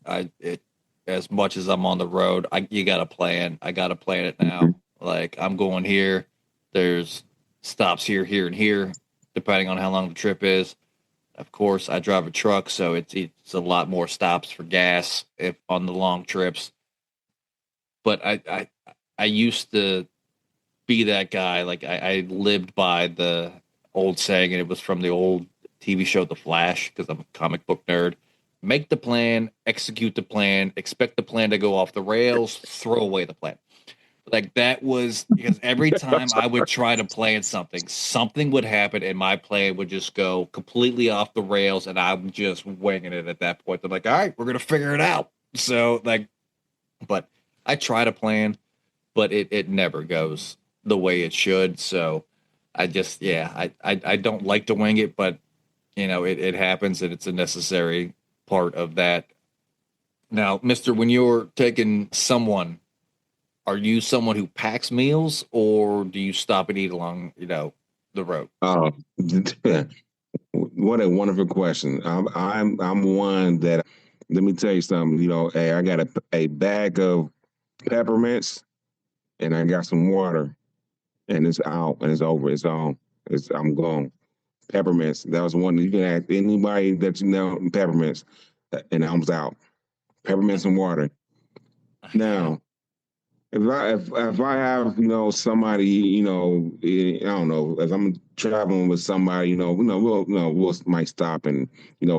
[SPEAKER 1] as much as I'm on the road, you got to plan. I got to plan it now. Like I'm going here. There's stops here, here, and here, depending on how long the trip is. Of course, I drive a truck, so it's a lot more stops for gas if on the long trips. But I used to be that guy. Like I lived by the old saying, and it was from the old TV show The Flash, because I'm a comic book nerd. Make the plan, execute the plan, expect the plan to go off the rails, throw away the plan. Like that was because every time I would try to plan something, something would happen and my plan would just go completely off the rails and I'm just winging it at that point. I'm like, all right, we're gonna figure it out. So like, but I try to plan, but it never goes the way it should. So I just I don't like to wing it, but it happens and it's a necessary part of that. Now, Mister, when you're taking someone, are you someone who packs meals or do you stop and eat along, the road?
[SPEAKER 2] Oh, what a wonderful question. I'm one that, let me tell you something. Hey, I got a bag of peppermints and I got some water, and it's out and it's over. It's on. I'm gone. Peppermints. That was one. You can ask anybody that you know peppermints, and I was out. Peppermints and water.
[SPEAKER 1] I got it.
[SPEAKER 2] Now, if I have somebody I don't know, if I'm traveling with somebody we'll might stop and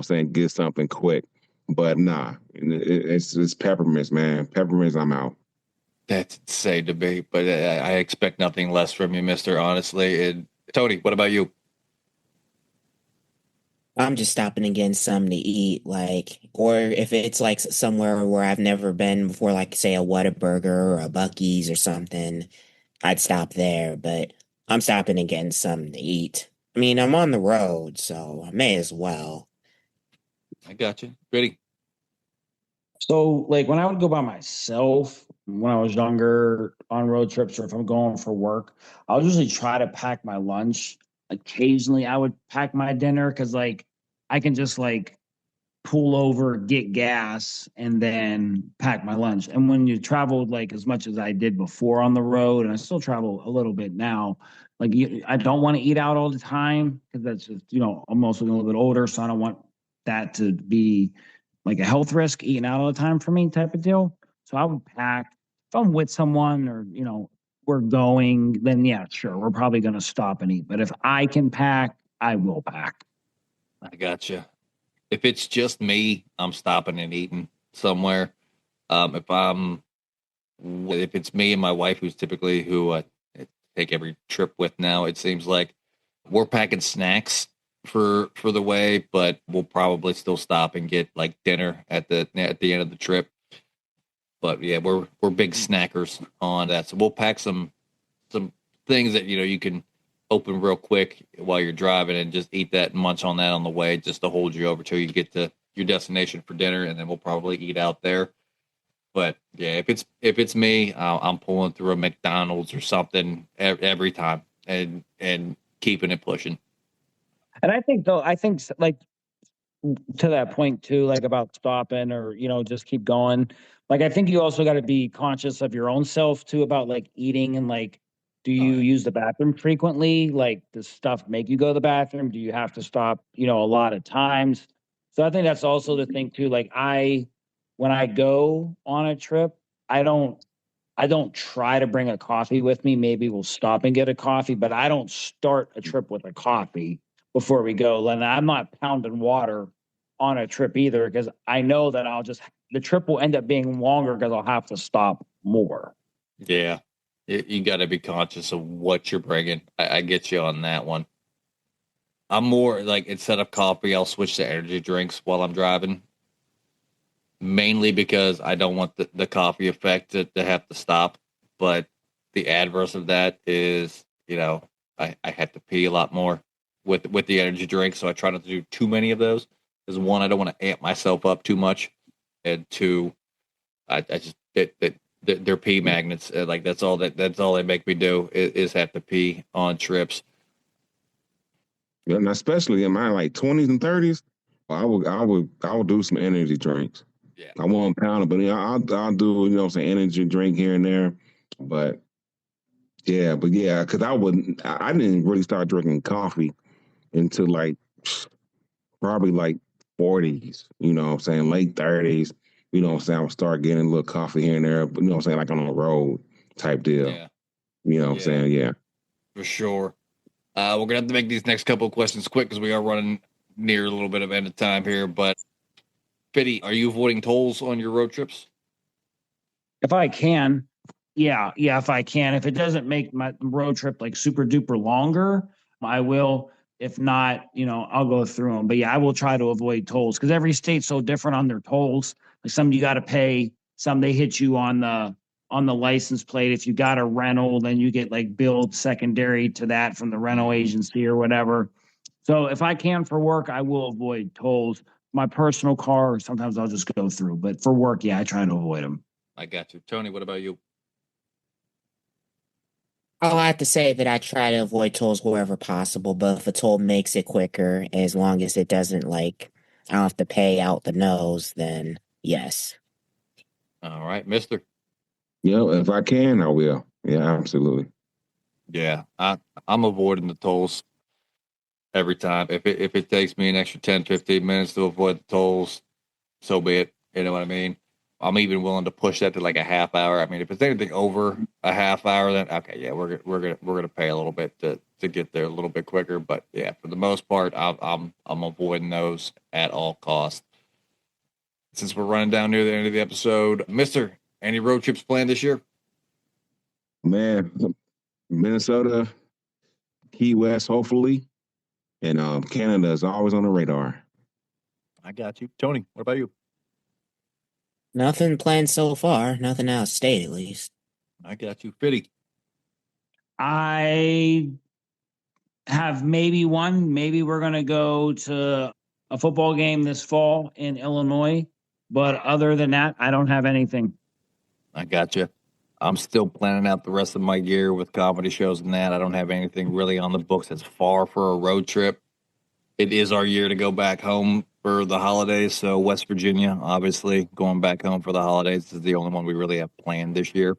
[SPEAKER 2] saying get something quick, but nah, it's peppermints, man. Peppermints, I'm out.
[SPEAKER 1] That's insane to me, but I expect nothing less from you, Mister. Honestly, and Tony, what about you?
[SPEAKER 3] I'm just stopping to get something to eat, like, or if it's like somewhere where I've never been before, like say a Whataburger or a Bucky's or something, I'd stop there. But I'm stopping and getting something to eat. I mean, I'm on the road, so I may as well.
[SPEAKER 1] I got you. Ready?
[SPEAKER 4] So, like when I would go by myself when I was younger on road trips, or if I'm going for work, I'll usually try to pack my lunch. Occasionally, I would pack my dinner because, like, I can just like pull over, get gas, and then pack my lunch. And when you traveled like as much as I did before on the road, and I still travel a little bit now, like I don't want to eat out all the time because that's just, I'm also a little bit older, so I don't want that to be like a health risk eating out all the time for me type of deal. So I would pack if I'm with someone or, we're going, then yeah, sure, we're probably going to stop and eat. But if I can pack, I will pack.
[SPEAKER 1] I got you. If it's just me, I'm stopping and eating somewhere. If it's me and my wife, who's typically who I take every trip with now, it seems like we're packing snacks for the way, but we'll probably still stop and get like dinner at the end of the trip. But yeah, we're big snackers on that, so we'll pack some things that you can open real quick while you're driving and just eat that and munch on that on the way, just to hold you over till you get to your destination for dinner, and then we'll probably eat out there. But yeah, if it's me, I'm pulling through a McDonald's or something every time, and keeping it pushing.
[SPEAKER 4] And I think though, like to that point too, like about stopping or, just keep going. Like, I think you also got to be conscious of your own self too about like eating and like, do
[SPEAKER 1] Oh
[SPEAKER 4] you
[SPEAKER 1] yeah,
[SPEAKER 4] use the bathroom frequently? Like, does stuff make you go to the bathroom? Do you have to stop, a lot of times? So I think that's also the thing too. Like, when I go on a trip, I don't, I don't try to bring a coffee with me. Maybe we'll stop and get a coffee, but I don't start a trip with a coffee before we go. And I'm not pounding water on a trip either because I know that the trip will end up being longer because I'll have to stop more.
[SPEAKER 1] yeah. You got to be conscious of what you're bringing. I get you on that one. I'm more like, instead of coffee, I'll switch to energy drinks while I'm driving, mainly because I don't want the coffee effect to have to stop. But the adverse of that is, I have to pee a lot more with the energy drink, so I try not to do too many of those. Because one, I don't want to amp myself up too much, and two, I just they're pee magnets. Like that's all they make me do is have to pee on trips.
[SPEAKER 2] And especially in my like 20s and 30s, I would do some energy drinks.
[SPEAKER 1] Yeah,
[SPEAKER 2] I won't pound it, but I'll do some energy drink here and there. But yeah, because I didn't really start drinking coffee until like probably like 40s. What I'm saying, late 30s. What I'm saying, I would start getting a little coffee here and there. But what I'm saying, like on the road type deal.
[SPEAKER 1] yeah,
[SPEAKER 2] What I'm
[SPEAKER 1] yeah,
[SPEAKER 2] saying, yeah.
[SPEAKER 1] for sure. We're gonna have to make these next couple of questions quick because we are running near a little bit of end of time here. But Fitty, are you avoiding tolls on your road trips?
[SPEAKER 4] If I can, yeah, if I can. If it doesn't make my road trip like super duper longer, I will. If not, I'll go through them. But yeah, I will try to avoid tolls because every state's so different on their tolls. Like some you got to pay, some they hit you on the license plate. If you got a rental, then you get like billed secondary to that from the rental
[SPEAKER 1] Mm-hmm.
[SPEAKER 4] agency or whatever. So if I can for work, I will avoid tolls. My personal car, sometimes I'll just go through. But for work, yeah, I try to avoid them.
[SPEAKER 1] I got you, Tony. What about you?
[SPEAKER 3] Oh, I have to say that I try to avoid tolls wherever possible, but if a toll makes it quicker, as long as it doesn't I don't have to pay out the nose, then yes.
[SPEAKER 1] All right, Mister.
[SPEAKER 2] If I can, I will. Yeah, absolutely.
[SPEAKER 1] Yeah, I'm avoiding the tolls every time. If it takes me an extra 10, 15 minutes to avoid the tolls, so be it. You know what I mean? I'm even willing to push that to like a half hour. I mean, if it's anything over a half hour, then okay, yeah, we're gonna pay a little bit to get there a little bit quicker. But yeah, for the most part, I'm avoiding those at all costs. Since we're running down near the end of the episode, Mister, any road trips planned this year?
[SPEAKER 2] Man, Minnesota, Key West, hopefully, and Canada is always on the radar.
[SPEAKER 1] I got you, Tony. What about you?
[SPEAKER 3] Nothing planned so far, nothing out of state at least.
[SPEAKER 1] I got you, Fitty.
[SPEAKER 4] I have maybe one. Maybe we're going to go to a football game this fall in Illinois. But other than that, I don't have anything.
[SPEAKER 1] I got you. I'm still planning out the rest of my year with comedy shows and that. I don't have anything really on the books that's far for a road trip. It is our year to go back home for the holidays. So West Virginia, obviously, going back home for the holidays is the only one we really have planned this year.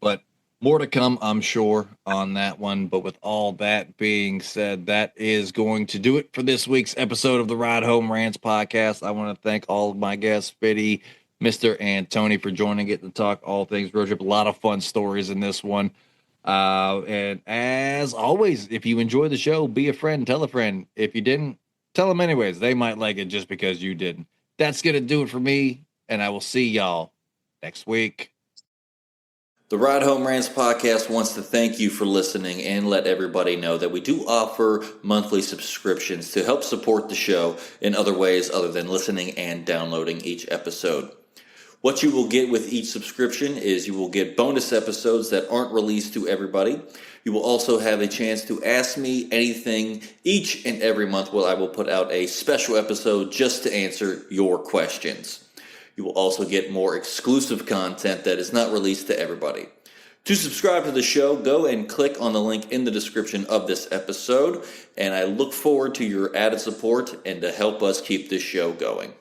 [SPEAKER 1] But more to come, I'm sure, on that one. But with all that being said, that is going to do it for this week's episode of the Ride Home Rants podcast. I want to thank all of my guests, Fitty, Mr. and Tony, for joining it to talk all things road trip. A lot of fun stories in this one. And as always, if you enjoy the show, be a friend, tell a friend. If you didn't, tell them anyways. They might like it just because you didn't. That's going to do it for me, and I will see y'all next week. The Ride Home Rants podcast wants to thank you for listening and let everybody know that we do offer monthly subscriptions to help support the show in other ways other than listening and downloading each episode. What you will get with each subscription is you will get bonus episodes that aren't released to everybody. You will also have a chance to ask me anything each and every month where I will put out a special episode just to answer your questions. You will also get more exclusive content that is not released to everybody. To subscribe to the show, go and click on the link in the description of this episode, and I look forward to your added support and to help us keep this show going.